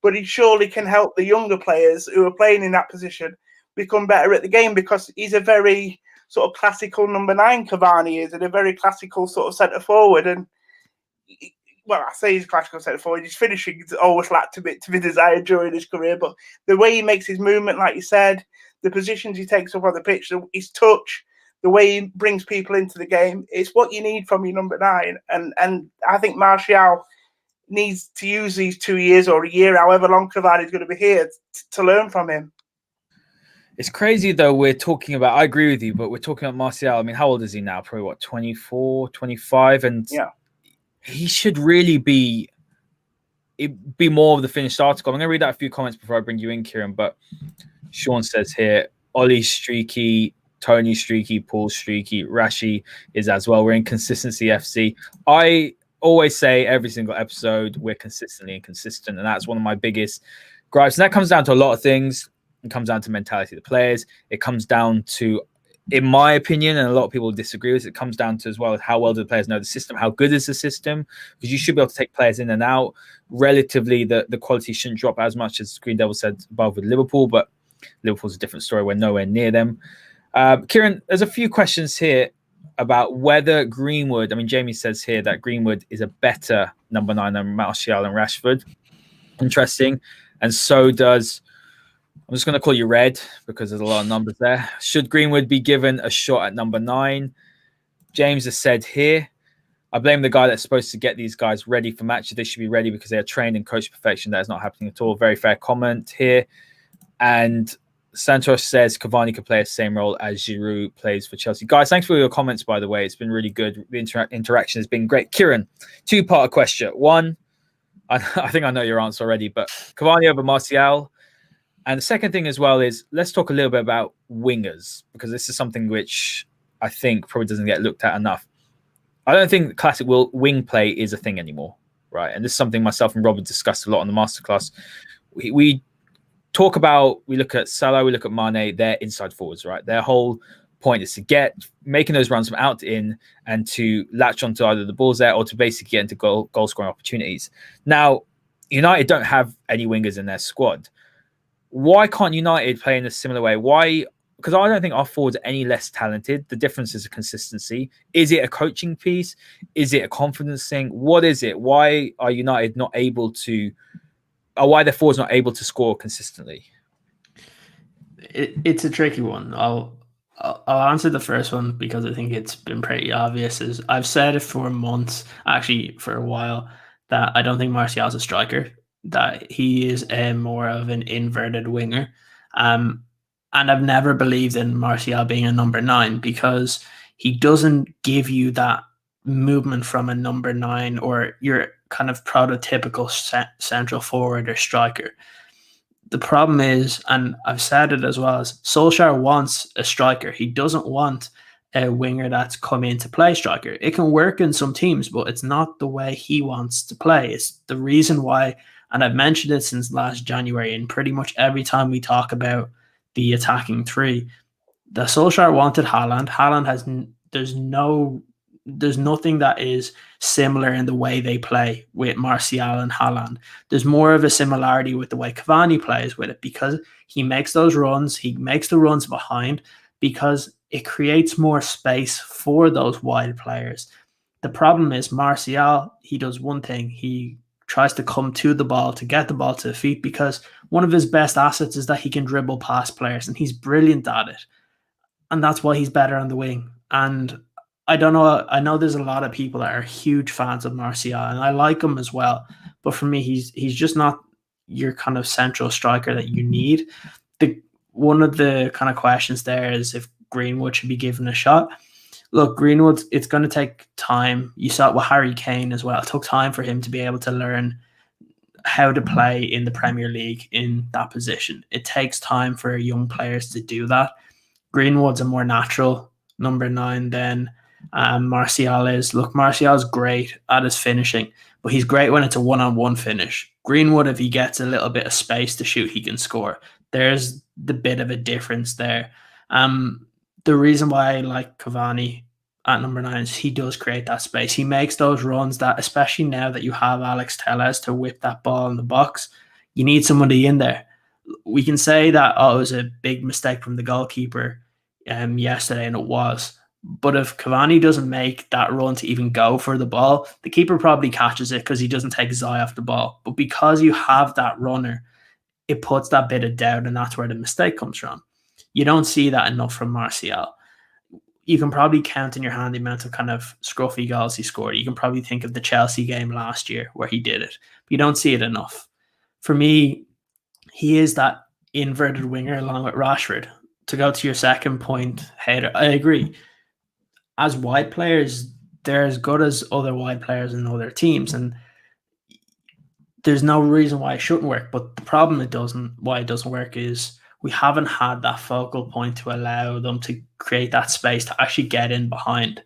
but he surely can help the younger players who are playing in that position become better at the game, because he's a very sort of classical number 9, Cavani is, and a very classical sort of centre forward. And well, I say he's classical centre forward. His finishing always lacked a bit to be desired during his career, but the way he makes his movement, like you said, the positions he takes up on the pitch, his touch, the way he brings people into the game. It's what you need from your number 9. And I think Martial needs to use these 2 years or a year, however long Cavani's going to be here, to learn from him. It's crazy, though. We're talking about, I agree with you, but we're talking about Martial. I mean, how old is he now? Probably, what, 24, 25? And he should really be more of the finished article. I'm going to read out a few comments before I bring you in, Ciaran. But Sean says here, Ollie's streaky, Tony's streaky, Paul's streaky, Rashi is as well. We're in Consistency FC. I always say every single episode, we're consistently inconsistent. And that's one of my biggest gripes. And that comes down to a lot of things. It comes down to mentality of the players. It comes down to, in my opinion, and a lot of people disagree with it, comes down to as well as how well do the players know the system, how good is the system, because you should be able to take players in and out. Relatively, the quality shouldn't drop as much as Green Devil said above with Liverpool, but Liverpool's a different story. We're nowhere near them. Ciaran, there's a few questions here about whether Greenwood, I mean, Jamie says here that Greenwood is a better number 9 than Martial and Rashford. Interesting. And so does, I'm just going to call you Red because there's a lot of numbers there. Should Greenwood be given a shot at number 9? James has said here, I blame the guy that's supposed to get these guys ready for matches. They should be ready because they are trained and coached perfection. That is not happening at all. Very fair comment here. And Santos says Cavani could play the same role as Giroud plays for Chelsea. Guys, thanks for your comments, by the way. It's been really good. The interaction has been great. Ciaran, 2-part question. One, I think I know your answer already, but Cavani over Martial. And the second thing as well is, let's talk a little bit about wingers, because this is something which I think probably doesn't get looked at enough. I don't think classic wing play is a thing anymore, right? And this is something myself and Robert discussed a lot on the masterclass. We talk about, we look at Salah, we look at Mane, they're inside forwards, right? Their whole point is to making those runs from out to in and to latch onto either the balls there or to basically get into goal scoring opportunities. Now, United don't have any wingers in their squad. Why can't United play in a similar way? Why? Because I don't think our forwards are any less talented. The difference is a consistency. Is it a coaching piece? Is it a confidence thing? What is it? Why are United not able to, or why their forwards not able to score consistently? It's a tricky one. I'll answer the first one because I think it's been pretty obvious. Is I've said it for months, actually for a while, that I don't think Martial's a striker, that he is more of an inverted winger. And I've never believed in Martial being a number 9 because he doesn't give you that movement from a number 9 or your kind of prototypical central forward or striker. The problem is, and I've said it as well, is Solskjaer wants a striker. He doesn't want a winger that's come in to play striker. It can work in some teams, but it's not the way he wants to play. It's the reason why, and I've mentioned it since last January, and pretty much every time we talk about the attacking 3, the Solskjaer wanted Haaland. Haaland has, there's nothing that is similar in the way they play with Martial and Haaland. There's more of a similarity with the way Cavani plays with it because he makes those runs, he makes the runs behind because it creates more space for those wide players. The problem is Martial, he does one thing, he tries to come to the ball, to get the ball to the feet, because one of his best assets is that he can dribble past players, and he's brilliant at it. And that's why he's better on the wing. And I don't know, I know there's a lot of people that are huge fans of Martial, and I like him as well. But for me, he's just not your kind of central striker that you need. One of the kind of questions there is if Greenwood should be given a shot. Look, Greenwood, it's going to take time. You saw it with Harry Kane as well. It took time for him to be able to learn how to play in the Premier League in that position. It takes time for young players to do that. Greenwood's a more natural number 9 than Martial is. Look, Martial's great at his finishing, but he's great when it's a one-on-one finish. Greenwood, if he gets a little bit of space to shoot, he can score. There's the bit of a difference there. The reason why I like Cavani at number 9 is he does create that space. He makes those runs that, especially now that you have Alex Telles to whip that ball in the box, you need somebody in there. We can say that, it was a big mistake from the goalkeeper yesterday, and it was. But if Cavani doesn't make that run to even go for the ball, the keeper probably catches it because he doesn't take his eye off the ball. But because you have that runner, it puts that bit of doubt, and that's where the mistake comes from. You don't see that enough from Martial. you can probably count in your hand the amount of kind of scruffy goals he scored. You can probably think of the Chelsea game last year where he did it, but you don't see it enough. For me, he is that inverted winger along with Rashford. To go to your second point, Haider, I agree. As wide players, they're as good as other wide players in other teams, and there's no reason why it shouldn't work. But the problem why it doesn't work is we haven't had that focal point to allow them to create that space to actually get in behind.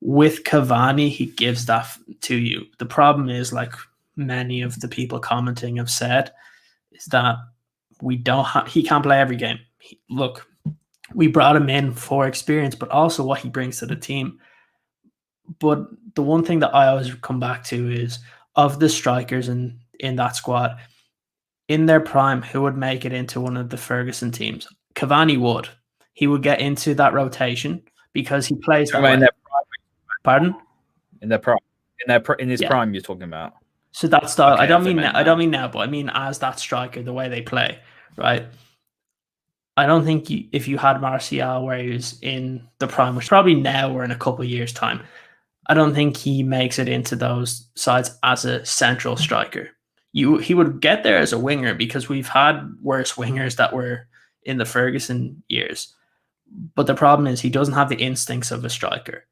With Cavani, he gives that to you. The problem is, like many of the people commenting have said, is that he can't play every game. Look, we brought him in for experience, but also what he brings to the team. But the one thing that I always come back to is, of the strikers in that squad, in their prime, who would make it into one of the Ferguson teams? Cavani would. He would get into that rotation because he plays that way. In their prime. Pardon? In his prime, you're talking about. So that style, Okay, I don't mean now, but I mean as that striker, the way they play, right? I don't think if you had Martial where he was in the prime, which probably now or in a couple of years' time, I don't think he makes it into those sides as a central striker. He would get there as a winger because we've had worse wingers that were in the Ferguson years. But the problem is he doesn't have the instincts of a striker.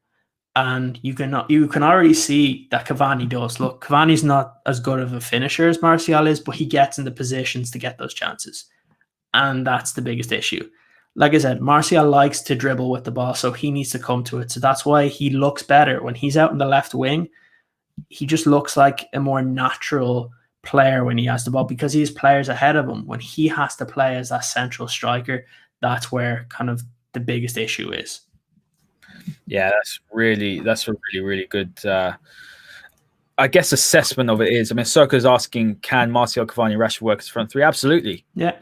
And you can already see that Cavani does. Look, Cavani's not as good of a finisher as Martial is, but he gets in the positions to get those chances. And that's the biggest issue. Like I said, Martial likes to dribble with the ball, so he needs to come to it. So that's why he looks better. When he's out in the left wing, he just looks like a more natural player when he has the ball because he has players ahead of him. When he has to play as that central striker, that's where kind of the biggest issue is. Yeah, that's a really good I guess assessment of it is. I mean, Soka's asking, can Martial, Cavani, Rashford work as front three? Absolutely. Yeah.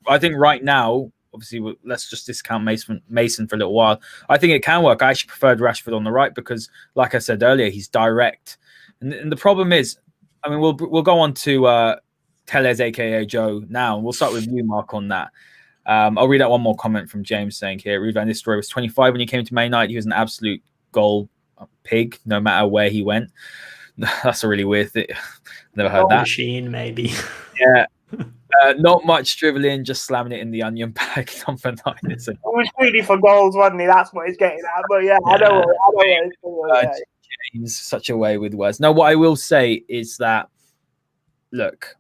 I think right now, obviously, let's just discount Mason for a little while. I think it can work. I actually preferred Rashford on the right because, like I said earlier, he's direct. And the problem is, I mean, we'll go on to Tellez, aka Joe, now. We'll start with you, Mark, on that. I'll read out one more comment from James saying here, Ruud van Nistelrooy was 25 when he came to Man United. He was an absolute goal pig, no matter where he went. That's a really weird thing. Never heard that. Machine, maybe. Yeah. Not much dribbling, just slamming it in the onion bag. Number 9. It was greedy for goals, wasn't he? That's what he's getting at. But yeah. I know. James, such a way with words. No, what I will say is that, look,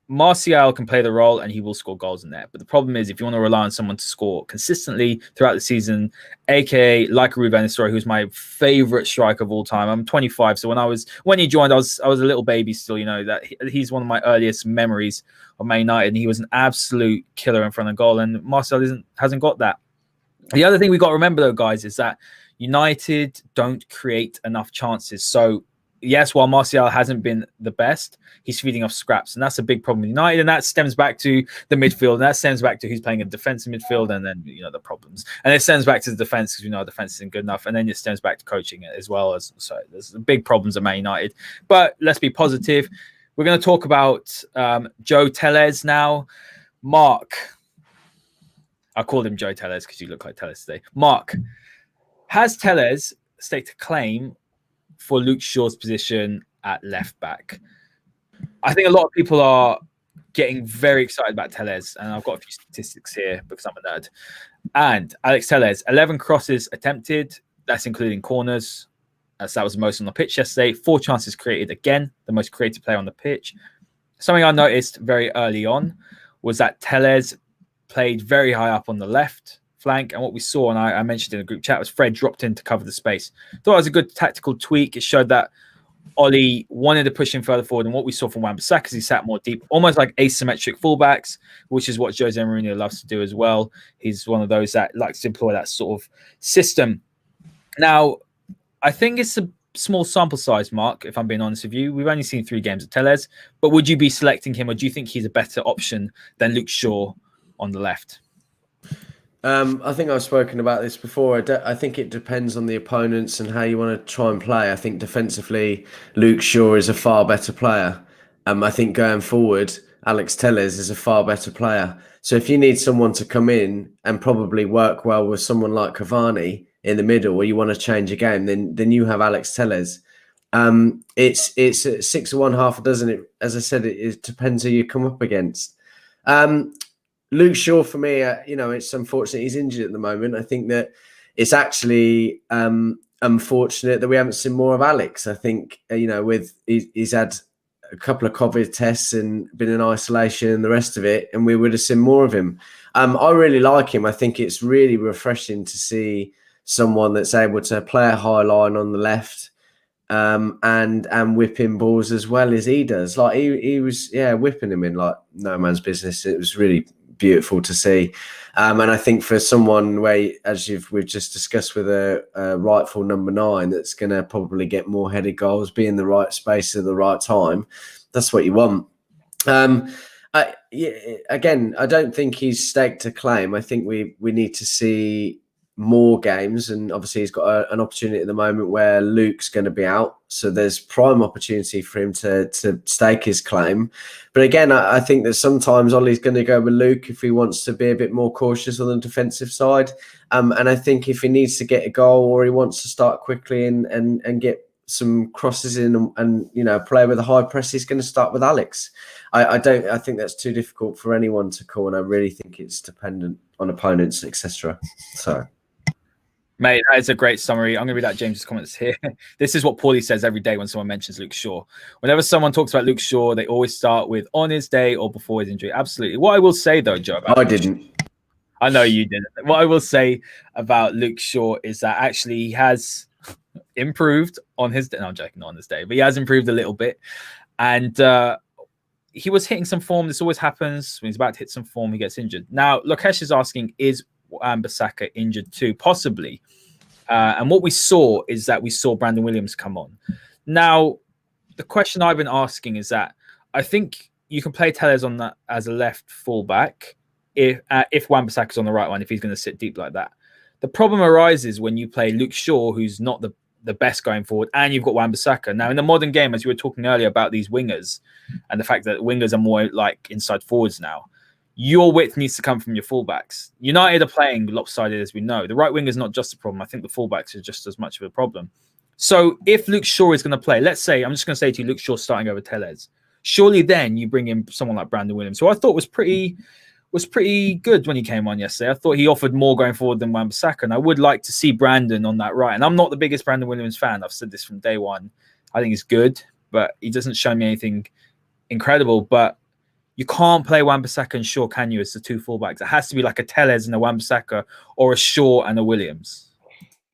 Martial can play the role and he will score goals in there. But the problem is, if you want to rely on someone to score consistently throughout the season, aka like Ruud van Nistelrooy, who's my favorite striker of all time. I'm 25, so when he joined, I was a little baby still. You know that he's one of my earliest memories of Man United, and he was an absolute killer in front of goal. And Martial hasn't got that. The other thing we got to remember, though, guys, is that United don't create enough chances. So yes, while Martial hasn't been the best, he's feeding off scraps. And that's a big problem with United. And that stems back to the midfield. And that stems back to who's playing a defensive midfield and then, the problems. And it stems back to the defense because we know our defense isn't good enough. And then it stems back to coaching as well. So there's big problems at Man United. But let's be positive. We're going to talk about Joe Tellez now. Mark. I called him Joe Tellez because you look like Tellez today. Mark, has Tellez staked a claim for Luke Shaw's position at left back? I think a lot of people are getting very excited about Tellez, and I've got a few statistics here because I'm a nerd. And Alex Tellez, 11 crosses attempted, that's including corners. So that was the most on the pitch yesterday. 4 chances created, again, the most creative player on the pitch. Something I noticed very early on was that Tellez played very high up on the left flank, and what we saw, and I mentioned in the group chat, was Fred dropped in to cover the space. Thought it was a good tactical tweak. It showed that Ollie wanted to push him further forward, and what we saw from Wan-Bissaka is he sat more deep, almost like asymmetric fullbacks, which is what Jose Mourinho loves to do as well. He's one of those that likes to employ that sort of system. Now, I think it's a small sample size, Mark, if I'm being honest with you. We've only seen 3 games of Tellez, but would you be selecting him, or do you think he's a better option than Luke Shaw on the left? I think I've spoken about this before. I think it depends on the opponents and how you want to try and play. I think defensively, Luke Shaw is a far better player. I think going forward, Alex Tellez is a far better player. So if you need someone to come in and probably work well with someone like Cavani, in the middle, or you want to change a game, then you have Alex Telles. It's 6-1, half a dozen. As I said, it depends who you come up against. Luke Shaw, for me, it's unfortunate he's injured at the moment. I think that it's actually unfortunate that we haven't seen more of Alex. I think, he's had a couple of COVID tests and been in isolation and the rest of it, and we would have seen more of him. I really like him. I think it's really refreshing to see someone that's able to play a high line on the left, and whipping balls as well as he does. Like he was whipping him in like no man's business. It was really beautiful to see. And I think for someone where, as we've just discussed, with a rightful number 9 that's going to probably get more headed goals, be in the right space at the right time, that's what you want. Again, I don't think he's staked a claim. I think we need to see more games, and obviously he's got an opportunity at the moment where Luke's going to be out, so there's prime opportunity for him to stake his claim. But again, I think that sometimes Ollie's going to go with Luke if he wants to be a bit more cautious on the defensive side, and I think if he needs to get a goal or he wants to start quickly and get some crosses in and play with a high press, he's going to start with Alex. I think that's too difficult for anyone to call, and I really think it's dependent on opponents, etc. So, mate, that is a great summary. I'm going to read out James's comments here. This is what Pauly says every day when someone mentions Luke Shaw. Whenever someone talks about Luke Shaw, they always start with on his day or before his injury. Absolutely. What I will say, though, Joe, I didn't. I know you didn't. What I will say about Luke Shaw is that actually he has improved on his day. No, I'm joking, not on this day, but he has improved a little bit. And he was hitting some form. This always happens. When he's about to hit some form, he gets injured. Now, Lokesh is asking, is Wan-Bissaka injured too? Possibly. And what we saw is that we saw Brandon Williams come on. Now, the question I've been asking is that I think you can play Telles on that as a left fullback if Wan-Bissaka's on the right one, if he's going to sit deep like that. The problem arises when you play Luke Shaw, who's not the best going forward, and you've got Wan-Bissaka. Now, in the modern game, as you were talking earlier about these wingers and the fact that wingers are more like inside forwards now, your width needs to come from your fullbacks. United are playing lopsided, as we know. The right winger is not just a problem. I think the fullbacks are just as much of a problem. So if Luke Shaw is going to play, let's say, I'm just going to say to you, Luke Shaw starting over Telles, surely then you bring in someone like Brandon Williams, who I thought was pretty good when he came on yesterday. I thought he offered more going forward than Wan-Bissaka, and I would like to see Brandon on that right. And I'm not the biggest Brandon Williams fan. I've said this from day one. I think he's good, but he doesn't show me anything incredible. But you can't play Wan-Bissaka and Shaw, can you, as the two fullbacks? It has to be like a Telles and a Wan-Bissaka, or a Shaw and a Williams.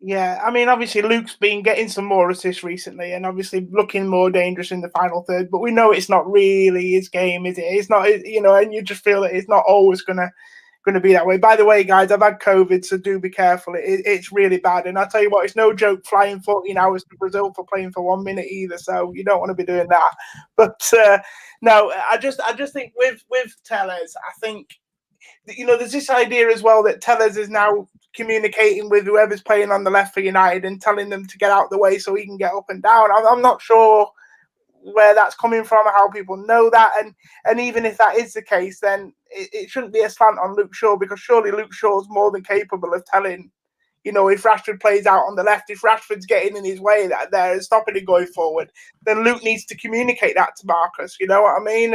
Yeah, I mean, obviously Luke's been getting some more assists recently, and obviously looking more dangerous in the final third. But we know it's not really his game, is it? It's not, and you just feel that it's not always gonna be that way. By the way, guys, I've had COVID, so do be careful. It's really bad, and I tell you what, it's no joke flying 14 hours to Brazil for playing for 1 minute either. So you don't want to be doing that. But no, I just think with Telles, I think there's this idea as well that Telles is now communicating with whoever's playing on the left for United and telling them to get out the way so he can get up and down. I'm not sure where that's coming from or how people know that. And even if that is the case, then it shouldn't be a slant on Luke Shaw, because surely Luke Shaw's more than capable of telling, if Rashford plays out on the left, if Rashford's getting in his way that there is stopping him going forward, then Luke needs to communicate that to Marcus. You know what I mean?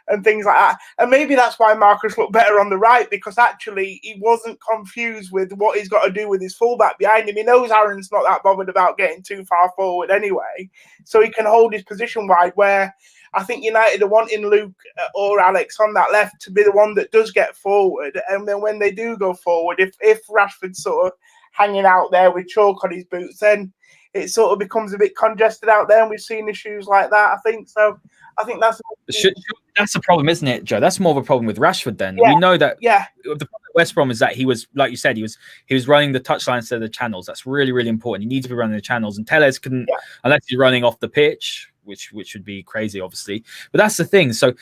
And things like that. And maybe that's why Marcus looked better on the right, because actually he wasn't confused with what he's got to do with his fullback behind him. He knows Aaron's not that bothered about getting too far forward anyway, so he can hold his position wide, where I think United are wanting Luke or Alex on that left to be the one that does get forward. And then when they do go forward, if Rashford's sort of hanging out there with chalk on his boots, then it sort of becomes a bit congested out there, and we've seen issues like that, I think. So I think that's the problem, isn't it, Joe? That's more of a problem with Rashford then. Yeah. We know that the problem with West Brom is that he was, like you said, he was running the touchline instead of the channels. That's really, really important. You need to be running the channels, and Telles couldn't, unless he's running off the pitch, which would be crazy, obviously. But that's the thing. So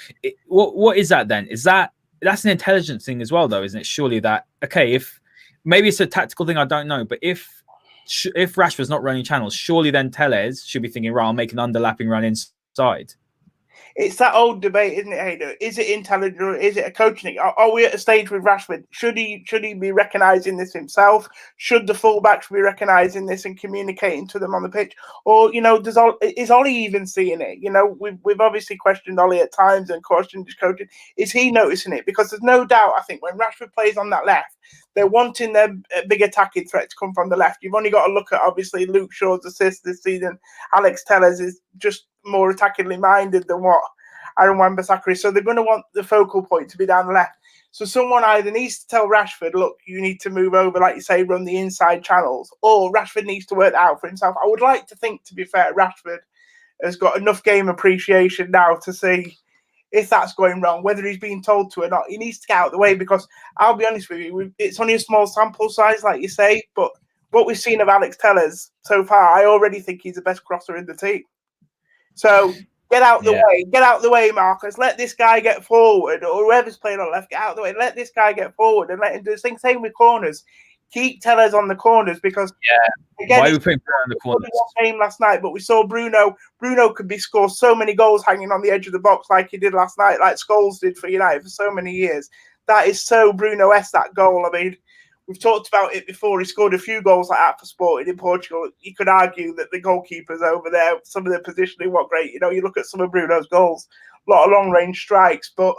what is that then? That's an intelligence thing as well, though, isn't it? Surely that, okay, if maybe it's a tactical thing, I don't know, but if Rashford's not running channels, surely then Telles should be thinking, right, I'll make an underlapping run inside. It's that old debate, isn't it, Haider? Is it intelligent or is it a coaching? Are we at a stage with Rashford? Should he be recognising this himself? Should the fullbacks be recognising this and communicating to them on the pitch? Or, is Ollie even seeing it? We've obviously questioned Ollie at times and questioned his coaching. Is he noticing it? Because there's no doubt, I think, when Rashford plays on that left, they're wanting their big attacking threat to come from the left. You've only got to look at, obviously, Luke Shaw's assist this season. Alex Tellez is just more attackingly minded than what Aaron Wan-Bissaka is. So they're going to want the focal point to be down the left. So someone either needs to tell Rashford, look, you need to move over, like you say, run the inside channels, or Rashford needs to work that out for himself. I would like to think, to be fair, Rashford has got enough game appreciation now to see if that's going wrong, whether he's being told to or not. He needs to get out of the way, because I'll be honest with you, it's only a small sample size, like you say, but what we've seen of Alex Tellez so far, I already think he's the best crosser in the team. So get out the way. Get out the way, Marcus. Let this guy get forward, or whoever's playing on left, get out the way. Let this guy get forward and let him do his thing. Same with corners. Keep Tellez on the corners, because again, why are we putting Bruno on the corners? Game last night, but we saw Bruno. Bruno could be scored so many goals hanging on the edge of the box like he did last night, like Scholes did for United for so many years. That is so Bruno-esque, that goal. I mean, we've talked about it before. He scored a few goals like that for Sporting in Portugal. You could argue that the goalkeepers over there, some of their positioning weren't great. You look at some of Bruno's goals, a lot of long-range strikes. But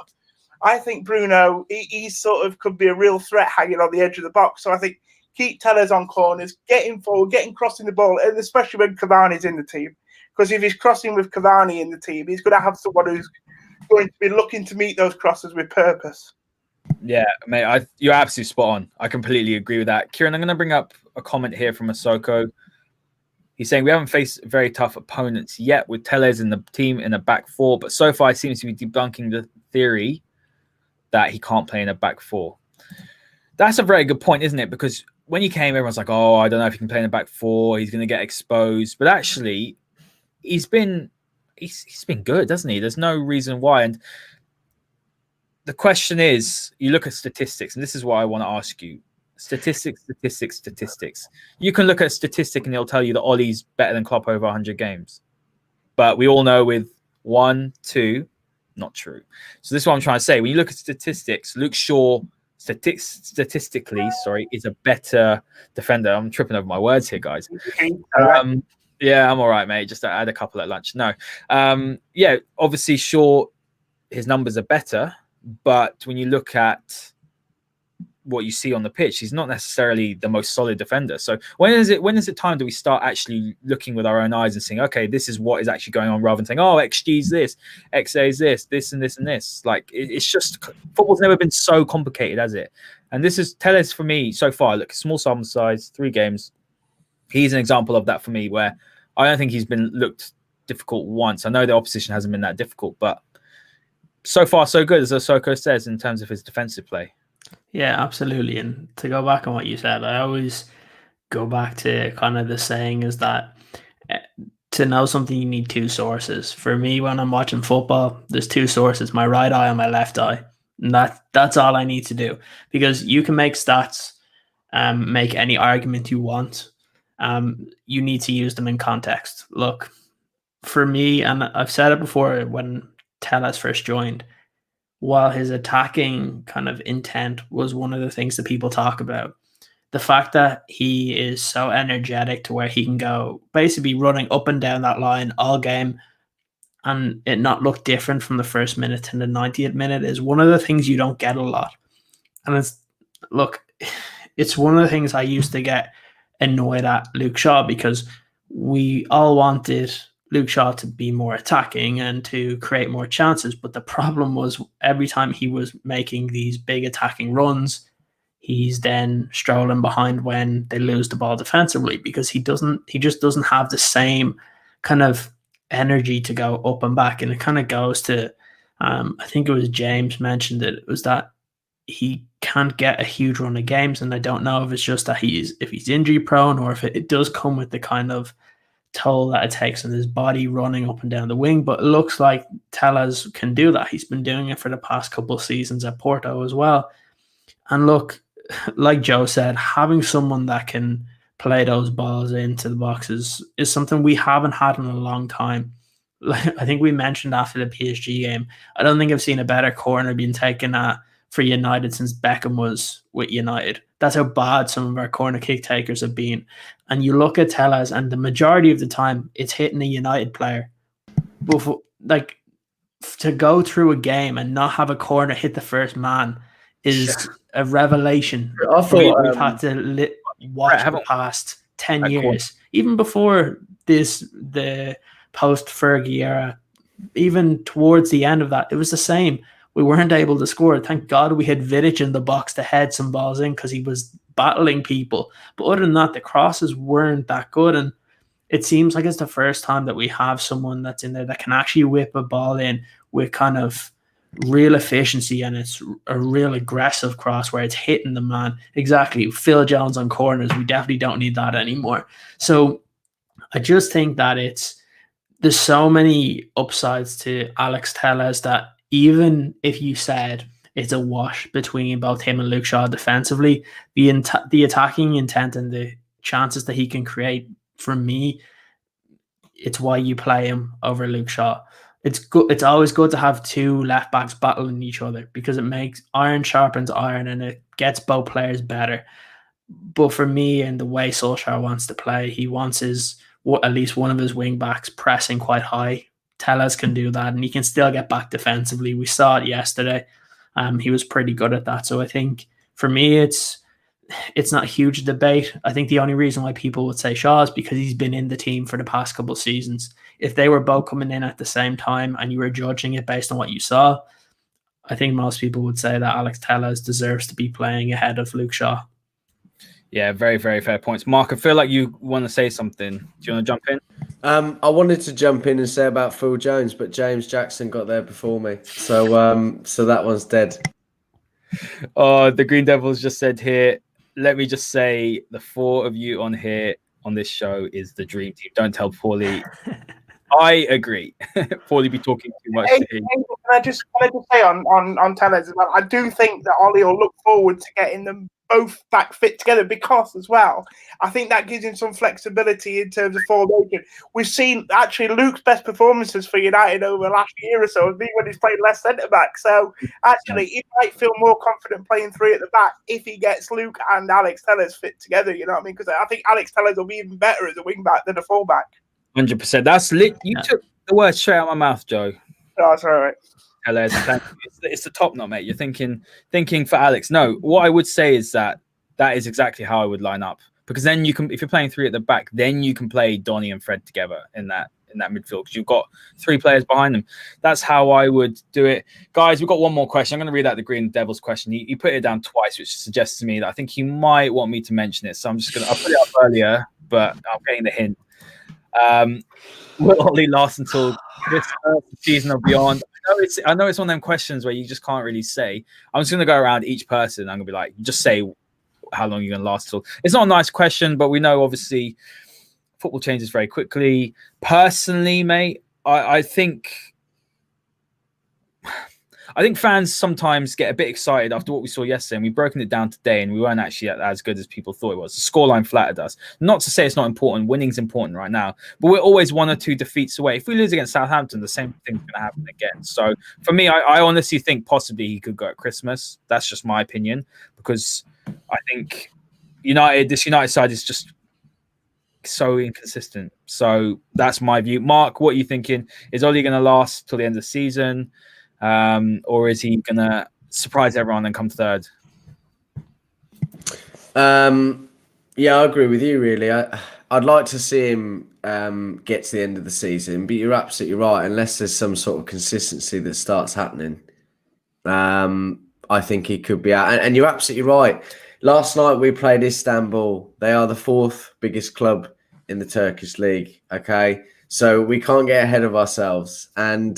I think Bruno, he sort of could be a real threat hanging on the edge of the box. So I think keep Tellez on corners, get him forward, get him crossing the ball, and especially when Cavani's in the team. Because if he's crossing with Cavani in the team, he's going to have someone who's going to be looking to meet those crosses with purpose. Yeah, mate, you're absolutely spot on. I completely agree with that. Ciaran, I'm going to bring up a comment here from Asoko. He's saying we haven't faced very tough opponents yet with Tellez in the team in a back four, but so far he seems to be debunking the theory that he can't play in a back four. That's a very good point, isn't it? Because when he came, everyone's like, oh, I don't know if he can play in a back four. He's going to get exposed. But actually, he's been good, doesn't he? There's no reason why. And the question is, you look at statistics, and this is what I want to ask you. Statistics. You can look at a statistic and it'll tell you that Ollie's better than Klopp over 100 games. But we all know with 1, 2, not true. So this is what I'm trying to say. When you look at statistics, Luke Shaw, statistically, is a better defender. I'm tripping over my words here, guys. Yeah, I'm all right, mate. Just add a couple at lunch. No. Obviously, Shaw, his numbers are better. But when you look at what you see on the pitch, he's not necessarily the most solid defender. So when is it time do we start actually looking with our own eyes and saying, okay, this is what is actually going on, rather than saying, oh, XG is this, XA is this and this and this. Like, it's just, football's never been so complicated, has it? And this is Tellez for me so far. Look, small sample size, 3 games. He's an example of that for me, where I don't think he's been looked difficult once. I know the opposition hasn't been that difficult, but so far so good, as Osoko says, in terms of his defensive play. Yeah, absolutely. And to go back on what you said, I always go back to kind of the saying is that to know something, you need 2 sources. For me, when I'm watching football, there's 2 sources, my right eye and my left eye. And that's all I need to do, because you can make stats, make any argument you want. You need to use them in context. Look, for me, and I've said it before when Tellez first joined, while his attacking kind of intent was one of the things that people talk about, the fact that he is so energetic to where he can go basically running up and down that line all game and it not look different from the first minute to the 90th minute is one of the things you don't get a lot. And it's one of the things I used to get annoyed at Luke Shaw, because we all wanted Luke Shaw to be more attacking and to create more chances. But the problem was every time he was making these big attacking runs, he's then strolling behind when they lose the ball defensively, because he just doesn't have the same kind of energy to go up and back. And it kind of goes to, I think it was James mentioned it was that he can't get a huge run of games. And I don't know if it's just that if he's injury prone, or if it does come with the kind of toll that it takes on his body running up and down the wing. But it looks like Tellez can do that. He's been doing it for the past couple of seasons at Porto as well. And look, like Joe said, having someone that can play those balls into the boxes is something we haven't had in a long time. like I think we mentioned after the PSG game, I don't think I've seen a better corner being taken for United since Beckham was with United. That's how bad some of our corner kick takers have been. And you look at Tellez, and the majority of the time, it's hitting a United player. But like, to go through a game and not have a corner hit the first man is a revelation. I thought we've had to watch Brett, the past 10 years. Even before the post-Fergie era, even towards the end of that, it was the same. We weren't able to score. Thank God we had Vidic in the box to head some balls in because he was battling people. But other than that, the crosses weren't that good. And it seems like it's the first time that we have someone that's in there that can actually whip a ball in with kind of real efficiency, and it's a real aggressive cross where it's hitting the man. Exactly. Phil Jones on corners. We definitely don't need that anymore. So I just think that there's so many upsides to Alex Tellez that even if you said it's a wash between both him and Luke Shaw defensively, the attacking intent and the chances that he can create, for me, it's why you play him over Luke Shaw. It's good. It's always good to have two left backs battling each other because it makes iron sharpens iron and it gets both players better. But for me, and the way Solskjaer wants to play, he wants at least one of his wing backs pressing quite high. Tellez can do that, and he can still get back defensively. We saw it yesterday. He was pretty good at that. So I think for me, it's not a huge debate. I think the only reason why people would say Shaw is because he's been in the team for the past couple of seasons. If they were both coming in at the same time and you were judging it based on what you saw, I think most people would say that Alex Tellez deserves to be playing ahead of Luke Shaw. Yeah, very, very fair points. Mark, I feel like you want to say something. Do you want to jump in? I wanted to jump in and say about Phil Jones, but James Jackson got there before me. So that one's dead. Oh, the Green Devils just said here, let me just say the four of you on here on this show is the dream team. Don't tell Pauly. I agree. Pauly be talking too much to him. Can I just say on Tellez as well, I do think that Ollie will look forward to getting them both back fit together because as well, I think that gives him some flexibility in terms of formation. We've seen actually Luke's best performances for United over the last year or so has been when he's played less centre-back. So actually, he might feel more confident playing three at the back if he gets Luke and Alex Tellez fit together, you know what I mean? Because I think Alex Tellez will be even better as a wing-back than a full-back. 100%. That's lit. You took the words straight out of my mouth, Joe. Oh, that's all right. It's the top knot, mate. You're thinking for Alex. No, what I would say is that is exactly how I would line up, because then you can, if you're playing three at the back, then you can play Donny and Fred together in that midfield because you've got three players behind them. That's how I would do it, guys. We've got one more question. I'm going to read out the Green Devils question. He put it down twice, which suggests to me that I think he might want me to mention it. So I'm just I put it up earlier, but I'm getting the hint. Will Ollie last until this season or beyond? I know it's one of them questions where you just can't really say. I'm just going to go around each person. I'm going to be like, just say how long you're going to last till. It's not a nice question, but we know obviously football changes very quickly. Personally, mate, I think fans sometimes get a bit excited after what we saw yesterday, and we've broken it down today, and we weren't actually as good as people thought it was. The scoreline flattered us. Not to say it's not important. Winning's important right now, but we're always one or two defeats away. If we lose against Southampton, the same thing's going to happen again. So for me, I honestly think possibly he could go at Christmas. That's just my opinion, because I think this United side is just so inconsistent. So that's my view. Mark, what are you thinking? Is Ollie going to last till the end of the season? Or is he going to surprise everyone and come third? Yeah, I agree with you, really. I'd like to see him get to the end of the season, but you're absolutely right. Unless there's some sort of consistency that starts happening, I think he could be out. And you're absolutely right. Last night we played Istanbul. They are the fourth biggest club in the Turkish league. Okay, so we can't get ahead of ourselves. And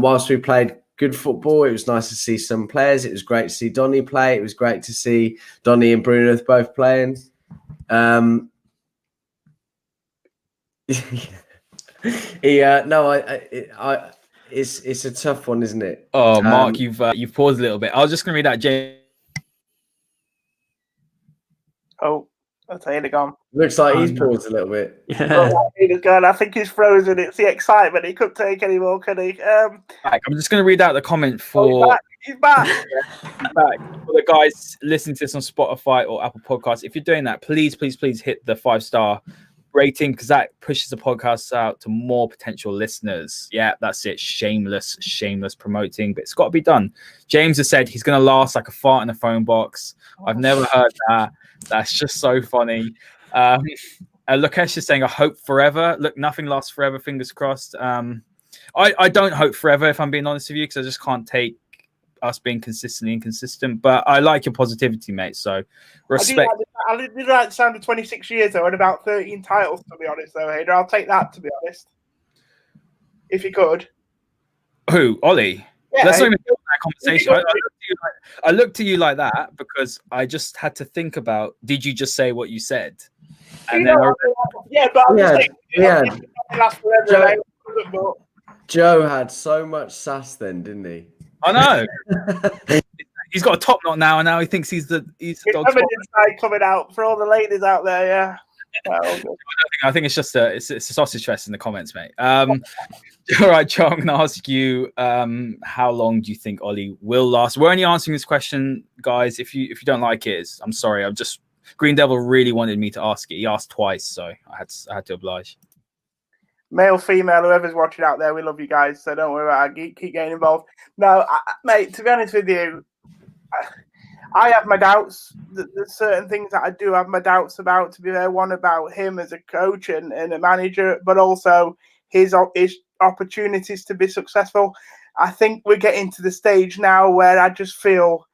whilst we played good football, it was nice to see some players. It was great to see Donny play. It was great to see Donny and Bruno both playing. It's a tough one, isn't it? Oh, Mark, you've paused a little bit. I was just going to read that. Oh, That's Haider gone. Looks like he's paused a little bit. Yeah. Haider's gone. I think he's frozen. It's the excitement. He couldn't take any more, can he? I'm just going to read out the comment He's for. back. He's back. Back. For the guys listening to this on Spotify or Apple Podcasts, if you're doing that, please hit the 5-star rating, because that pushes the podcast out to more potential listeners. Yeah, that's it. Shameless promoting, but it's got to be done. James has said he's going to last like a fart in a phone box. I've never heard that. That's just so funny. Lokesh is saying, I hope forever. Look, nothing lasts forever. Fingers crossed. I don't hope forever, if I'm being honest with you, because I just can't take us being consistently inconsistent. But I like your positivity, mate. So respect. I did like the sound of 26 years though, and about 13 titles, to be honest, though, Haider. I'll take that, to be honest. If you could. Who? Ollie? Yeah, let's not even do that conversation. I looked to you like that because I just had to think about, did you just say what you said? And but I'm just saying, it lasts forever. Joe had so much sass then, didn't he? I know. He's got a top knot now, and now he thinks he's the dog's side coming out for all the ladies out there. Yeah. I think it's just a sausage fest in the comments, mate. All right, Joe, I'm going to ask you, how long do you think Ollie will last? We're only answering this question, guys. If you don't like it, I'm sorry. Green Devil really wanted me to ask it. He asked twice, so I had to oblige. Male, female, whoever's watching out there, we love you guys. So don't worry about it. Keep getting involved. No, mate, to be honest with you, I have my doubts. There's certain things that I do have my doubts about, to be fair. One about him as a coach and a manager, but also his opportunities to be successful. I think we're getting to the stage now where I just feel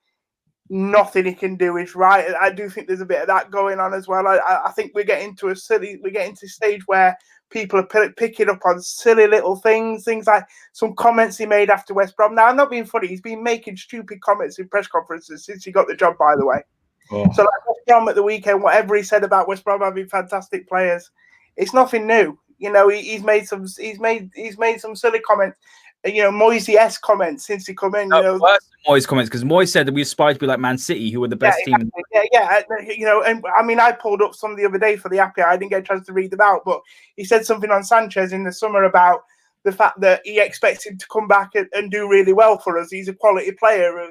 nothing he can do is right. I do think there's a bit of that going on as well. I think we're getting to a stage where people are picking up on silly little things like some comments he made after West Brom. Now, I'm not being funny. He's been making stupid comments in press conferences since he got the job, by the way. Oh. So like West Brom at the weekend, whatever he said about West Brom having fantastic players, it's nothing new. You know, he's made some silly comments. You know, Moyes-esque comments since he come in. No, worse than Moyes comments, because Moyes said that we aspired to be like Man City, who were the best team. Yeah. You know, and I mean, I pulled up some the other day for the app. I didn't get a chance to read them out, but he said something on Sanchez in the summer about the fact that he expects him to come back and do really well for us. He's a quality player.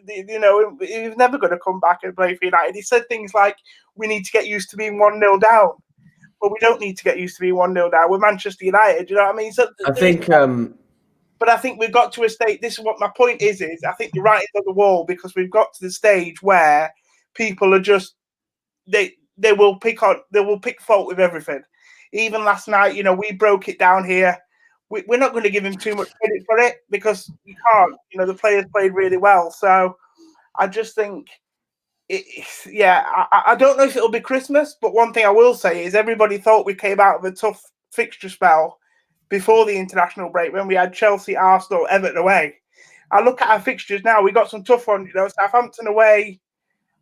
You know, he's never going to come back and play for United. He said things like, we need to get used to being 1-0 down. But we don't need to get used to being 1-0 down. We're Manchester United. You know what I mean? So I think... But I think we've got to a stage. This is what my point is I think the writing's on the wall, because we've got to the stage where people are just they will pick fault with everything. Even last night, you know, we broke it down here. We're not going to give him too much credit for it, because you can't. You know, the players played really well. So I just think, I don't know if it'll be Christmas, but one thing I will say is everybody thought we came out of a tough fixture spell before the international break, when we had Chelsea, Arsenal, Everton away. I look at our fixtures now. We got some tough ones, you know, Southampton away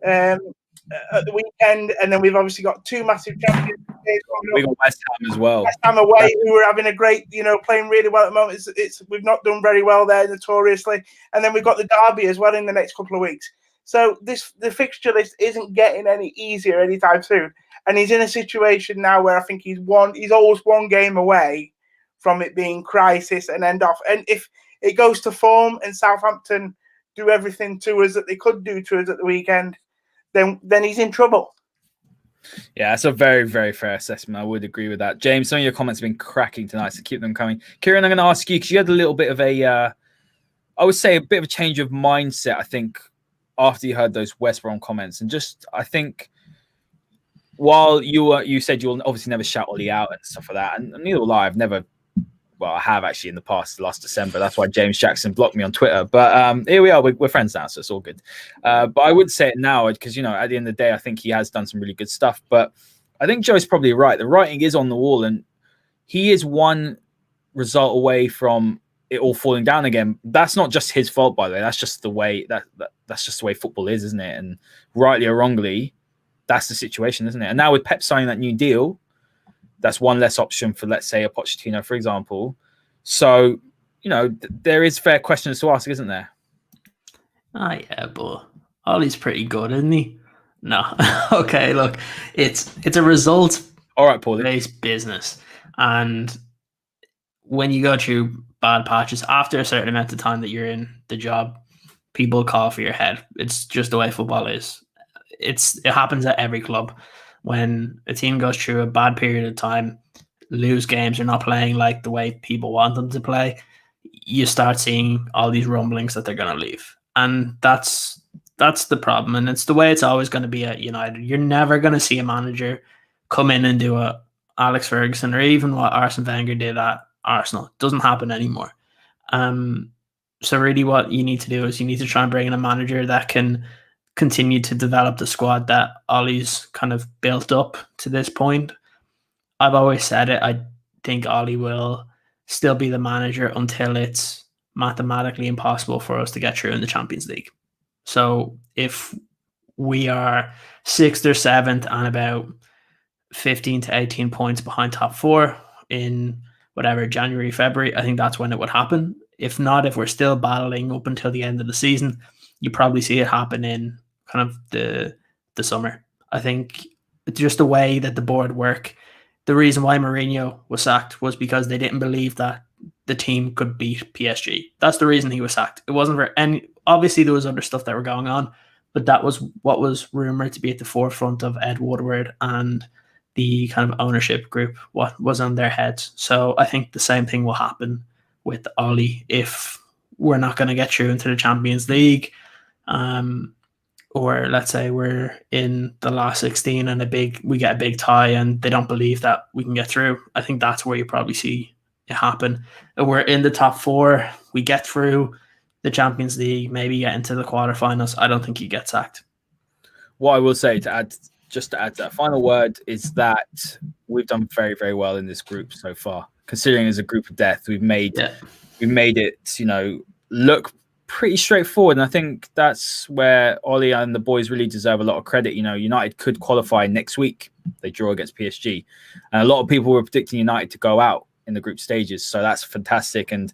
at the weekend, and then we've obviously got two massive champions. We got West Ham as well. West Ham away, who are having a great, you know, playing really well at the moment. We've not done very well there notoriously, and then we've got the derby as well in the next couple of weeks. So the fixture list isn't getting any easier anytime soon, and he's in a situation now where I think he's always one game away from it being crisis and end off. And if it goes to form and Southampton do everything to us that they could do to us at the weekend, then he's in trouble. Yeah, that's a very, very fair assessment. I would agree with that. James, some of your comments have been cracking tonight, so keep them coming. Ciaran, I'm going to ask you, because you had a little bit of I would say a bit of a change of mindset, I think, after you heard those West Brom comments. And just, I think, while you said you'll obviously never shout Ollie out and stuff like that, and neither will I. I have actually in the past, last December. That's why James Jackson blocked me on Twitter. But here we are. We're friends now, so it's all good. But I would say it now because, you know, at the end of the day, I think he has done some really good stuff. But I think Joe's probably right. The writing is on the wall, and he is one result away from it all falling down again. That's not just his fault, by the way. That's just the way that's just the way football is, isn't it? And rightly or wrongly, that's the situation, isn't it? And now with Pep signing that new deal, that's one less option for, let's say, a Pochettino, for example. So, you know, there is fair questions to ask, isn't there? Yeah, but Ollie's pretty good, isn't he? No. Okay, look, it's a result All right, Paulie. based business, and when you go through bad patches after a certain amount of time that you're in the job, people call for your head. It's just the way football is. It happens at every club. When a team goes through a bad period of time, lose games, or not playing like the way people want them to play, you start seeing all these rumblings that they're going to leave, and that's the problem. And it's the way it's always going to be at United. You're never going to see a manager come in and do a Alex Ferguson or even what Arsene Wenger did at Arsenal. It doesn't happen anymore. So really what you need to do is you need to try and bring in a manager that can continue to develop the squad that Ollie's kind of built up to this point. I've always said it. I think Ollie will still be the manager until it's mathematically impossible for us to get through in the Champions League. So if we are 6th or 7th and about 15 to 18 points behind top 4 in whatever, January, February, I think that's when it would happen. If not, if we're still battling up until the end of the season, you probably see it happen in kind of the summer. I think just the way that the board work, the reason why Mourinho was sacked was because they didn't believe that the team could beat PSG. That's the reason he was sacked. It wasn't for any, obviously there was other stuff that were going on, but that was what was rumored to be at the forefront of Ed Woodward and the kind of ownership group, what was on their heads. So I think the same thing will happen with Ollie if we're not going to get through into the Champions League, or let's say we're in the last 16 and we get a big tie and they don't believe that we can get through. I think that's where you probably see it happen. If we're in the top 4, we get through the Champions League, maybe get into the quarterfinals, I don't think he gets sacked. What I will say to add to that final word is that we've done very, very well in this group so far. Considering as a group of death, we've made it, look pretty straightforward. And I think that's where Ollie and the boys really deserve a lot of credit. United could qualify next week. They draw against PSG. And a lot of people were predicting United to go out in the group stages. So that's fantastic. And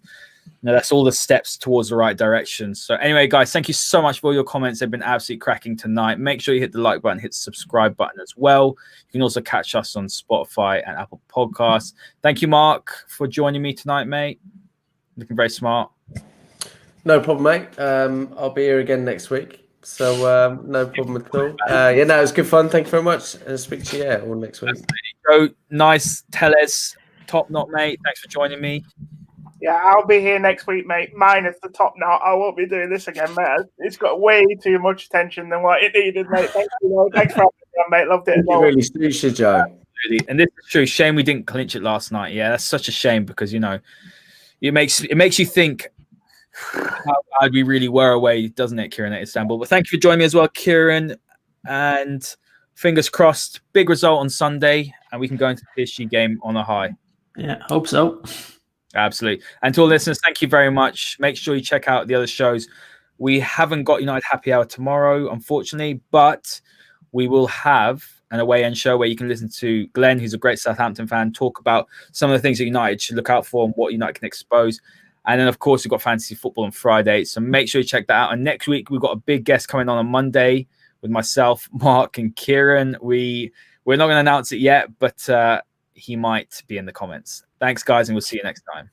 that's all the steps towards the right direction. So anyway, guys, thank you so much for all your comments. They've been absolutely cracking tonight. Make sure you hit the like button, hit the subscribe button as well. You can also catch us on Spotify and Apple Podcasts. Thank you, Mark, for joining me tonight, mate. Looking very smart. No problem, mate. I'll be here again next week. So no problem at all. It was good fun. Thank you very much. And speak to you all next week. Joe, nice. Tellez, top knot, mate. Thanks for joining me. Yeah, I'll be here next week, mate. Minus the top knot. I won't be doing this again, mate. It's got way too much attention than what it needed, mate. Thanks for having me on, mate. Loved it. It really suits you, Joe. Absolutely. And this is true. Shame we didn't clinch it last night. Yeah, that's such a shame because, it makes you think how bad we really were away, doesn't it, Ciaran, at Istanbul? But thank you for joining me as well, Ciaran. And fingers crossed, big result on Sunday, and we can go into the PSG game on a high. Yeah, hope so. Absolutely. And to all listeners, thank you very much. Make sure you check out the other shows. We haven't got United Happy Hour tomorrow, unfortunately, but we will have an away end show where you can listen to Glenn, who's a great Southampton fan, talk about some of the things that United should look out for and what United can expose. And then, of course, we've got fantasy football on Friday. So make sure you check that out. And next week, we've got a big guest coming on Monday with myself, Mark, and Ciaran. We're not going to announce it yet, but he might be in the comments. Thanks, guys, and we'll see you next time.